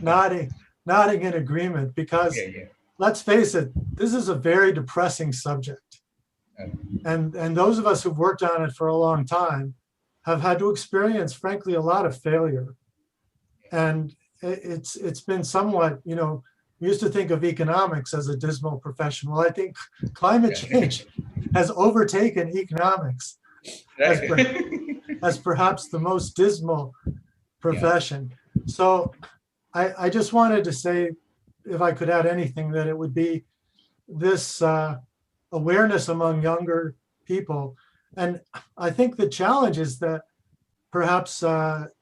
nodding in agreement, because let's face it, this is a very depressing subject. And those of us who've worked on it for a long time have had to experience, frankly, a lot of failure. And it's been somewhat, we used to think of economics as a dismal profession. Well, I think climate change has overtaken economics as perhaps the most dismal profession. So I just wanted to say, if I could add anything, that it would be this awareness among younger people. And I think the challenge is that perhaps Quamrul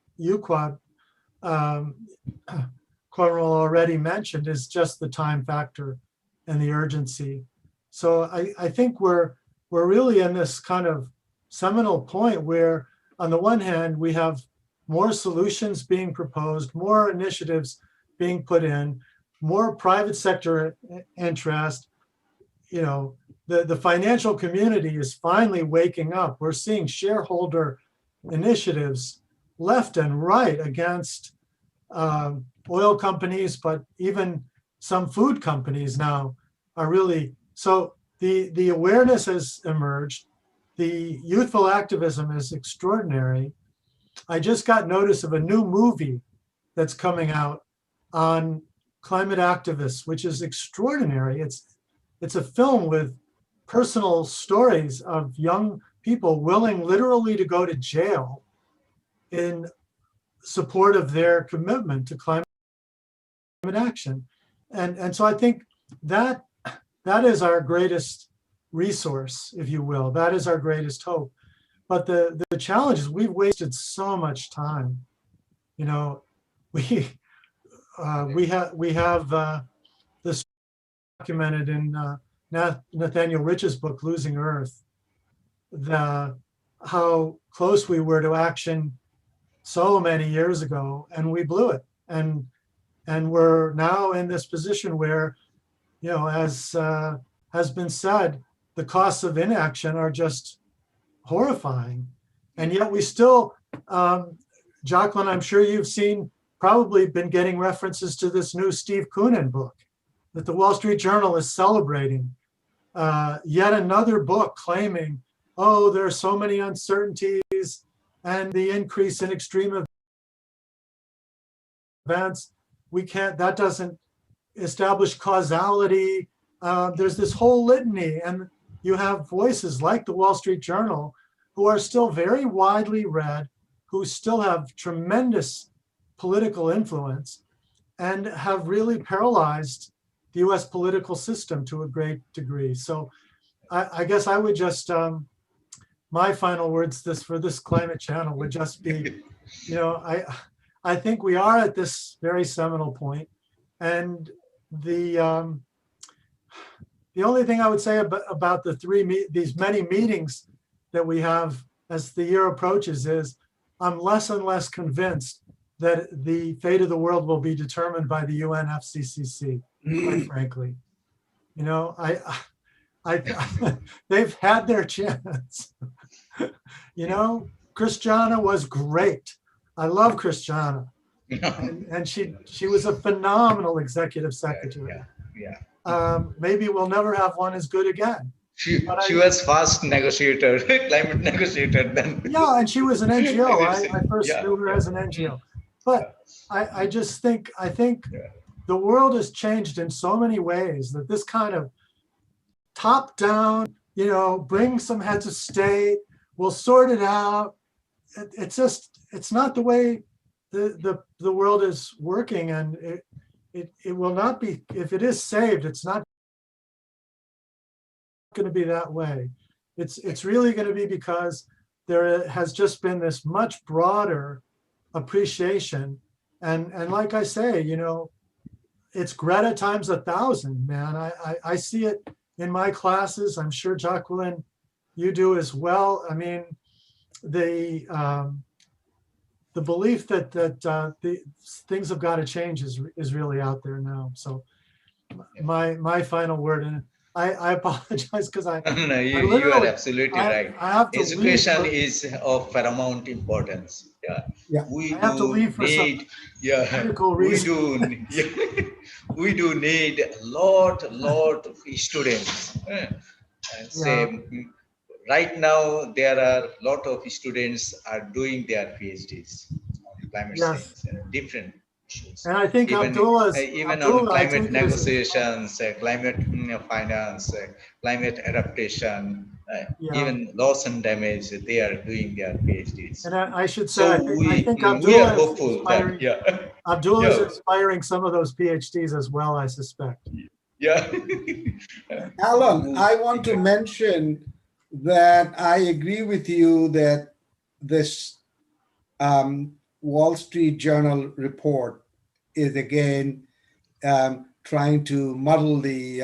already mentioned is just the time factor and the urgency. So I think we're really in this kind of seminal point where, on the one hand, we have more solutions being proposed, more initiatives being put in, more private sector interest. The financial community is finally waking up. We're seeing shareholder initiatives left and right against oil companies, but even some food companies now are really, so the awareness has emerged. The youthful activism is extraordinary. I just got notice of a new movie that's coming out on climate activists, which is extraordinary. It's a film with personal stories of young people willing literally to go to jail in support of their commitment to climate action. And so I think that is our greatest resource, if you will. That is our greatest hope. But the challenge is we've wasted so much time. We have this documented in Nathaniel Rich's book, Losing Earth, how close we were to action so many years ago, and we blew it. And we're now in this position where, as has been said, the costs of inaction are just horrifying. And yet we still, Jacqueline, I'm sure you've probably been getting references to this new Steve Koonin book that the Wall Street Journal is celebrating. Yet another book claiming, oh, there are so many uncertainties and the increase in extreme events. That doesn't establish causality. There's this whole litany, and you have voices like the Wall Street Journal who are still very widely read, who still have tremendous political influence and have really paralyzed the US political system to a great degree. So I guess I would just, my final words for this climate channel would just be, I think we are at this very seminal point. And the only thing I would say about these many meetings that we have as the year approaches is I'm less and less convinced that the fate of the world will be determined by the UNFCCC, quite frankly. They've had their chance. Christiana was great. I love Christiana. And she was a phenomenal executive secretary. Maybe we'll never have one as good again. She was first negotiator, climate negotiator then. Yeah, and she was an NGO. I first knew her as an NGO. But I think the world has changed in so many ways that this kind of top-down, bring some heads of state, we'll sort it out. It's not the way the world is working, and it will not be, if it is saved, it's not going to be that way. It's really going to be because there has just been this much broader appreciation. And like I say, you know, it's Greta times 1,000, man. I see it in my classes. I'm sure, Jacqueline, you do as well. I mean, the belief that the things have got to change is really out there now. So my final word, and I apologize because no, you are absolutely right. I have to Education leave, is of paramount importance. Yeah. We I have to do leave for need, medical we reasons. do, we do need a lot of students. And say, right now there are a lot of students are doing their PhDs on climate change and different issues. And I think Even Abdullah, on climate negotiations, climate finance, climate adaptation, even loss and damage, they are doing their PhDs. And I should say, So I think we Abdullah are hopeful that Abdullah is inspiring some of those PhDs as well, I suspect. Yeah. Allan, I want to mention that I agree with you that this Wall Street Journal report is again trying to muddle the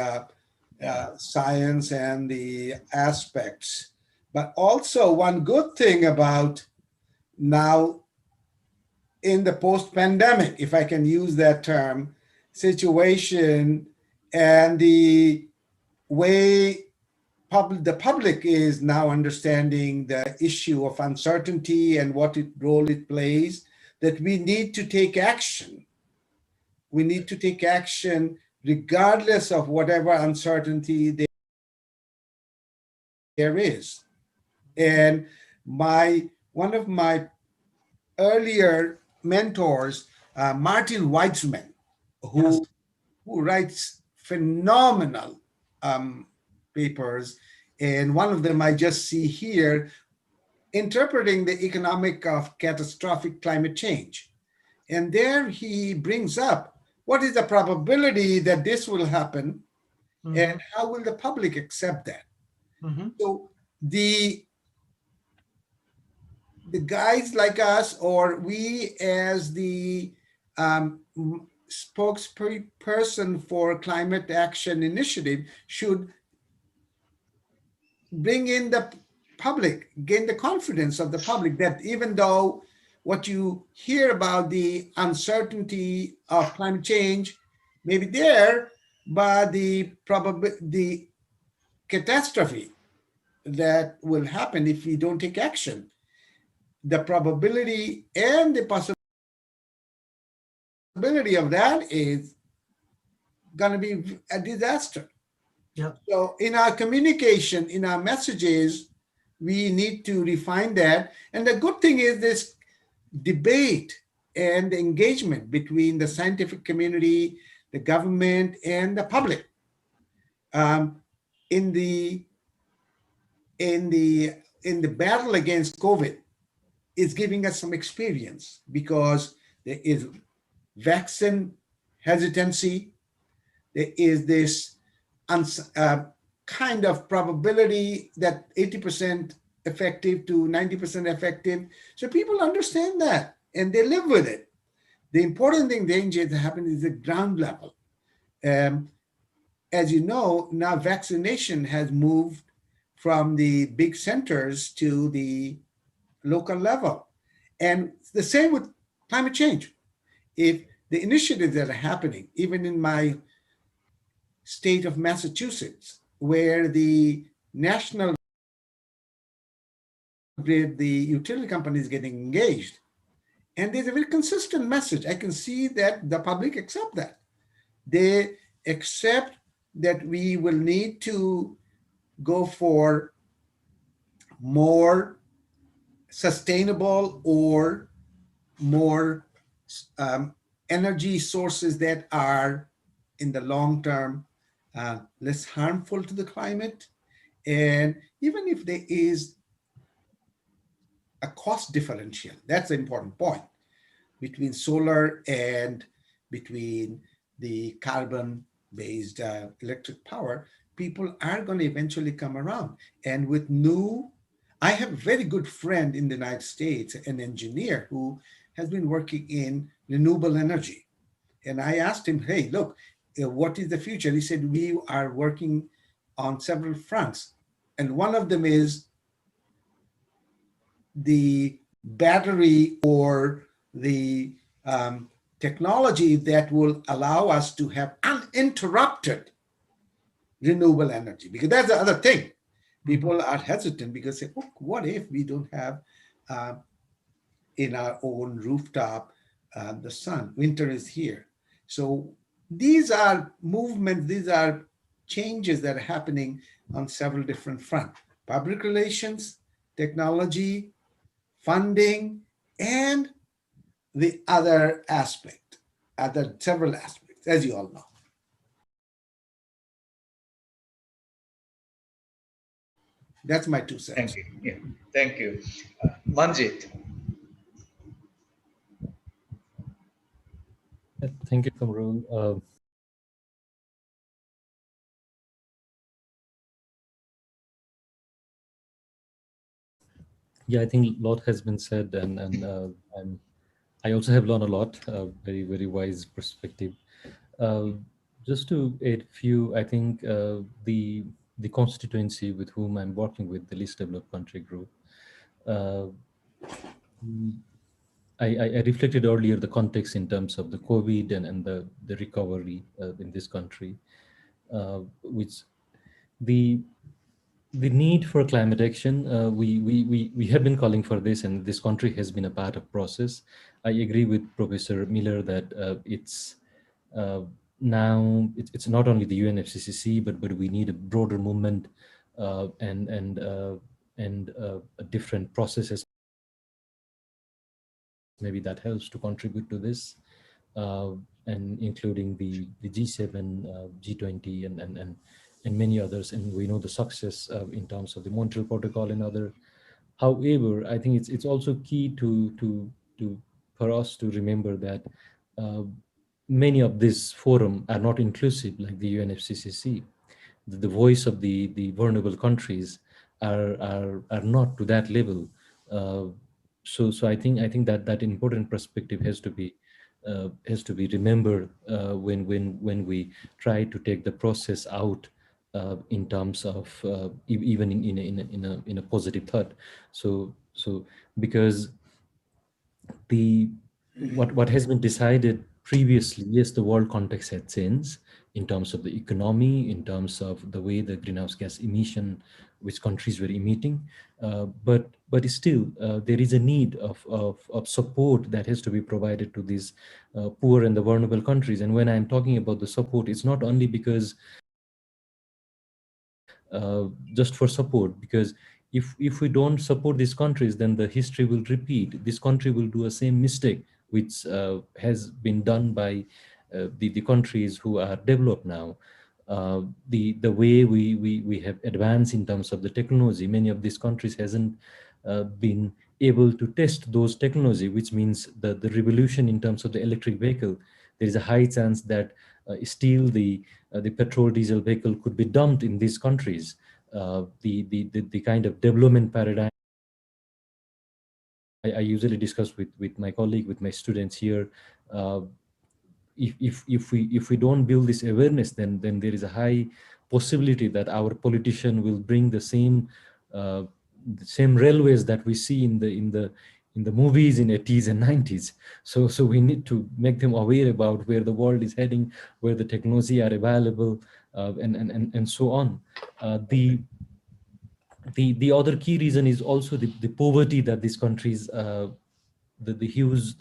science and the aspects. But also one good thing about now in the post-pandemic, if I can use that term, situation and the way the public is now understanding the issue of uncertainty and what role it plays, that we need to take action. We need to take action regardless of whatever uncertainty there is. And one of my earlier mentors, Martin Weitzman, who writes phenomenal papers, and one of them I just see here, interpreting the economic of catastrophic climate change. And there he brings up what is the probability that this will happen, and how will the public accept that? So the guys like us, or we as the spokesperson for Climate Action Initiative, should bring in the public, gain the confidence of the public that even though what you hear about the uncertainty of climate change may be there, but the catastrophe that will happen if we don't take action, the probability and the possibility of that is going to be a disaster. Yeah. So in our communication, in our messages, we need to refine that. And the good thing is this debate and the engagement between the scientific community, the government, and the public in the battle against COVID is giving us some experience, because there is vaccine hesitancy. There is this kind of probability that 80% effective to 90% effective. So people understand that and they live with it. The important thing, danger that happens is the ground level. As you know, now vaccination has moved from the big centers to the local level. And the same with climate change. If the initiatives that are happening, even in my state of Massachusetts, where the national grid, the utility company is getting engaged, and there's a very consistent message. I can see that the public accept that. They accept that we will need to go for more sustainable or more energy sources that are in the long term less harmful to the climate. And even if there is a cost differential, that's an important point, between solar and between the carbon-based electric power, people are going to eventually come around. And with new, I have a very good friend in the United States, an engineer who has been working in renewable energy. And I asked him, hey, look, what is the future? He said, we are working on several fronts. And one of them is the battery or the technology that will allow us to have uninterrupted renewable energy. Because that's the other thing. People are hesitant because they say, oh, what if we don't have in our own rooftop the sun? Winter is here. So these are movements, these are changes that are happening on several different fronts. Public relations, technology, funding, and the other aspect, several aspects, as you all know. That's my 2 cents. Thank you. Yeah. Thank you. Manjeet. Thank you, Quamrul. Yeah, I think a lot has been said, and I also have learned a lot. Very, very wise perspective. Just to add a few, I think the constituency with whom I'm working with, the least developed country group, I reflected earlier the context in terms of the COVID and the recovery in this country, which the need for climate action, we have been calling for this, and this country has been a part of process. I agree with Professor Miller that it's now it's not only the UNFCCC, but we need a broader movement and a different processes. Maybe that helps to contribute to this, and including the G7, G20, and many others. And we know the success in terms of the Montreal Protocol and other. However, I think it's also key for us to remember that many of these forums are not inclusive, like the UNFCCC. The voice of the vulnerable countries are not to that level. So I think that important perspective has to be remembered when we try to take the process out in terms of even in a positive thought. So because what has been decided previously, yes, the world context had changed in terms of the economy, in terms of the way the greenhouse gas emission, which countries were emitting, but still there is a need of support that has to be provided to these poor and the vulnerable countries. And when I'm talking about the support, it's not only because just for support, because if we don't support these countries, then the history will repeat. This country will do a same mistake which has been done by the countries who are developed now. The way we have advanced in terms of the technology, many of these countries hasn't been able to test those technology, which means the revolution in terms of the electric vehicle. There is a high chance that still the petrol diesel vehicle could be dumped in these countries. The kind of development paradigm I usually discuss with my colleague, with my students here. If we don't build this awareness, then there is a high possibility that our politician will bring the same railways that we see in the movies in 80s and 90s. So we need to make them aware about where the world is heading, where the technology are available, and so on. The other key reason is also the poverty that these countries, the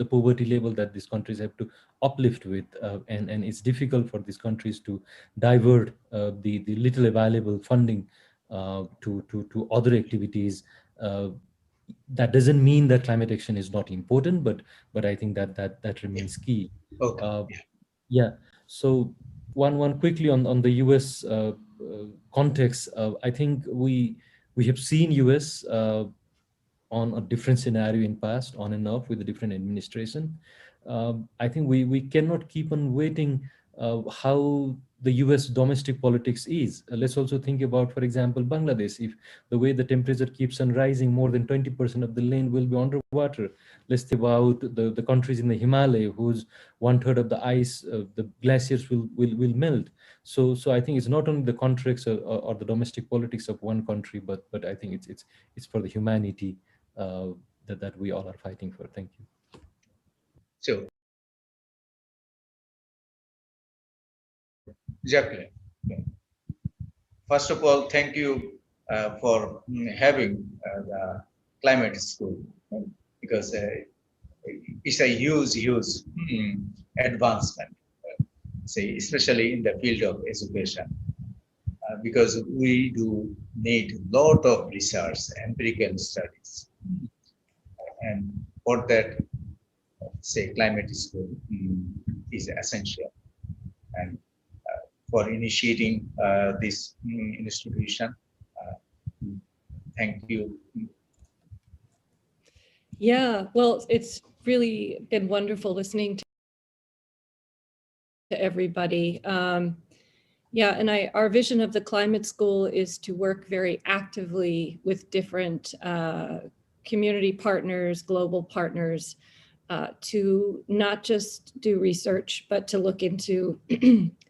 poverty level that these countries have to uplift with, and it's difficult for these countries to divert the little available funding to other activities. That doesn't mean that climate action is not important, but I think that remains key. Okay. Yeah. So one quickly on the US context. I think we have seen US on a different scenario in past, on and off with a different administration. I think we cannot keep on waiting how the US domestic politics is. Let's also think about, for example, Bangladesh. If the way the temperature keeps on rising, more than 20% of the land will be underwater. Let's think about the countries in the Himalaya, whose 1/3 of the ice, the glaciers will melt. So I think it's not only the contracts or the domestic politics of one country, but I think it's for the humanity that we all are fighting for. Thank you. So, Jacqueline, first of all, thank you for having the climate school, because it's a huge advancement, say, especially in the field of education, because we do need a lot of research, empirical studies, and for that, say, climate school is essential. And for initiating this institution, thank you. Yeah, well, it's really been wonderful listening to everybody. Yeah, and our vision of the climate school is to work very actively with different community partners, global partners, to not just do research, but to look into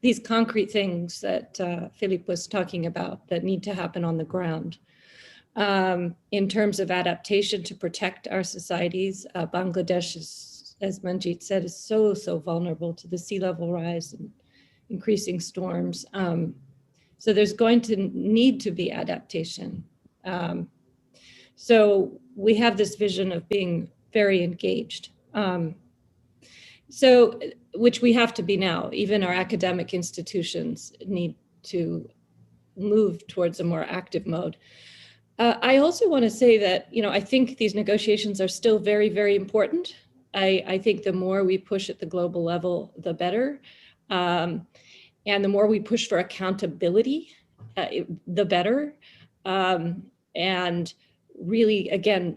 these concrete things that Felipe was talking about that need to happen on the ground. In terms of adaptation to protect our societies, Bangladesh is, as Manjeet said, is so vulnerable to the sea level rise and increasing storms. So there's going to need to be adaptation. So we have this vision of being very engaged. So, which we have to be now. Even our academic institutions need to move towards a more active mode. I also want to say that, I think these negotiations are still very important. I think the more we push at the global level, the better. And the more we push for accountability, the better. And really, again,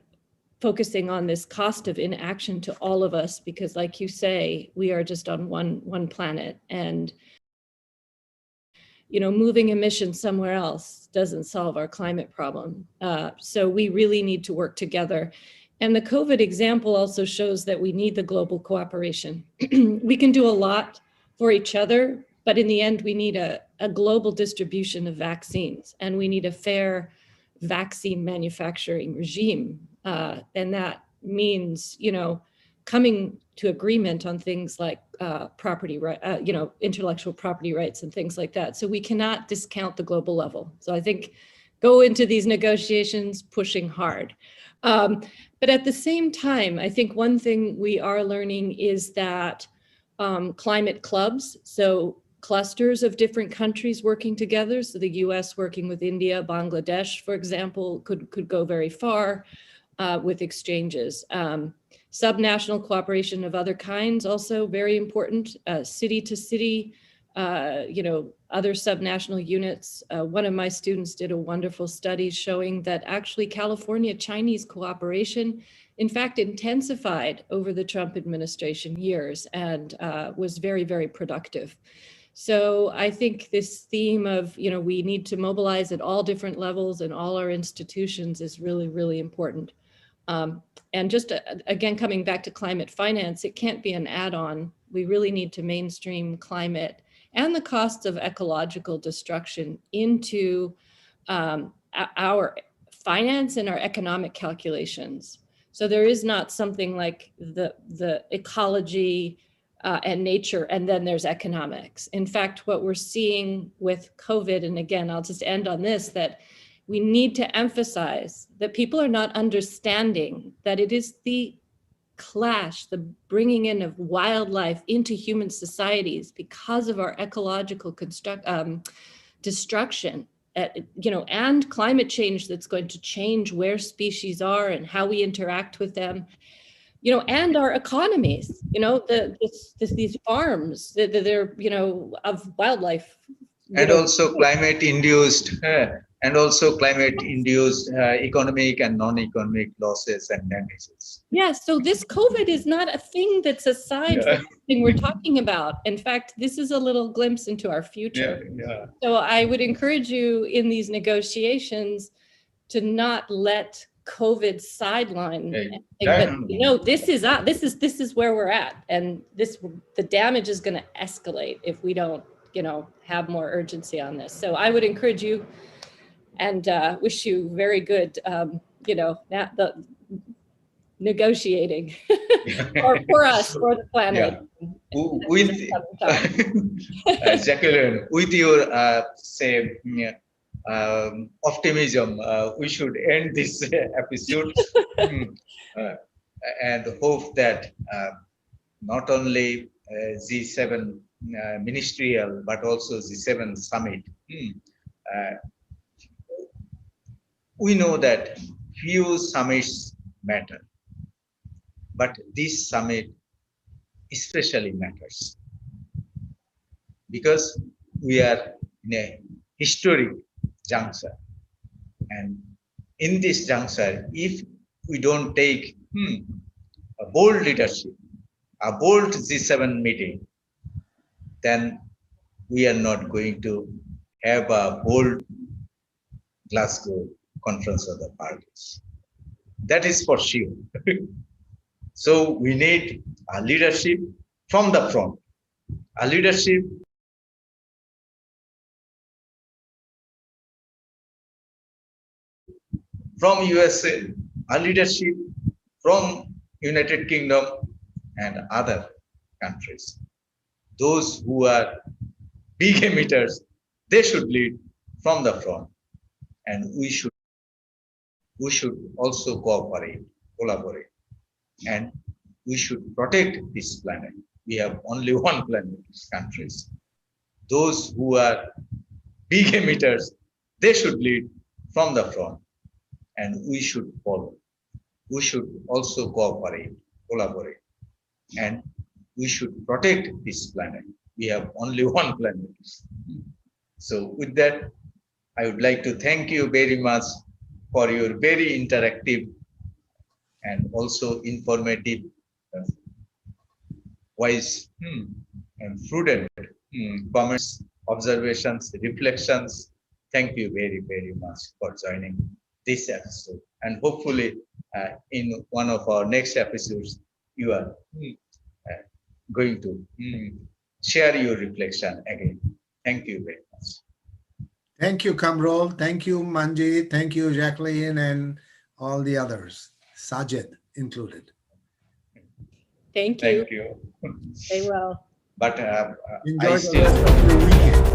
focusing on this cost of inaction to all of us, because like you say, we are just on one planet, and moving emissions somewhere else doesn't solve our climate problem. So we really need to work together. And the COVID example also shows that we need the global cooperation. We can do a lot for each other, but in the end, we need a global distribution of vaccines, and we need a fair vaccine manufacturing regime. And that means, coming to agreement on things like property right, intellectual property rights and things like that. So we cannot discount the global level. So I think go into these negotiations pushing hard. But at the same time, I think one thing we are learning is that climate clubs, so clusters of different countries working together, so the US working with India, Bangladesh, for example, could go very far with exchanges. Subnational cooperation of other kinds, also very important, city to city, other subnational units. One of my students did a wonderful study showing that actually California-Chinese cooperation, in fact, intensified over the Trump administration years and was very productive. So I think this theme of, we need to mobilize at all different levels and all our institutions is really important. And just again, coming back to climate finance, it can't be an add-on. We really need to mainstream climate and the costs of ecological destruction into our finance and our economic calculations. So there is not something like the ecology and nature, and then there's economics. In fact, what we're seeing with COVID, and again, I'll just end on this, that we need to emphasize that people are not understanding that it is the clash, the bringing in of wildlife into human societies because of our ecological destruction, and climate change that's going to change where species are and how we interact with them, and our economies, these farms, they're, of wildlife. And also climate-induced and also climate-induced economic and non-economic losses and damages. Yeah, so this COVID is not a thing that's aside from the thing we're talking about. In fact, this is a little glimpse into our future. So I would encourage you in these negotiations to not let COVID sideline. This is where we're at, and the damage is going to escalate if we don't, have more urgency on this. So I would encourage you and wish you very good, the negotiating for us, for the planet. With Jacqueline, with your optimism, we should end this episode and hope that not only G7 ministerial but also G7 summit. We know that few summits matter, but this summit especially matters because we are in a historic juncture, and in this juncture, if we don't take a bold leadership, a bold G7 meeting, then we are not going to have a bold Glasgow Conference of the Parties. That is for sure. So we need a leadership from the front, a leadership from USA, a leadership from United Kingdom and other countries. Those who are big emitters, they should lead from the front, and we should also cooperate, collaborate, and we should protect this planet. We have only one planet, countries. Those who are big emitters, they should lead from the front, and we should follow. We should also cooperate, collaborate, and we should protect this planet. We have only one planet. So with that, I would like to thank you very much for your very interactive and also informative, wise and prudent comments, observations, reflections. Thank you very, very much for joining this episode. And hopefully in one of our next episodes, you are going to share your reflection again. Thank you very much. Thank you, Quamrul. Thank you, Manjeet. Thank you, Jacqueline, and all the others, Sajid included. Thank you. Thank you. Stay well. But enjoy the rest of your weekend.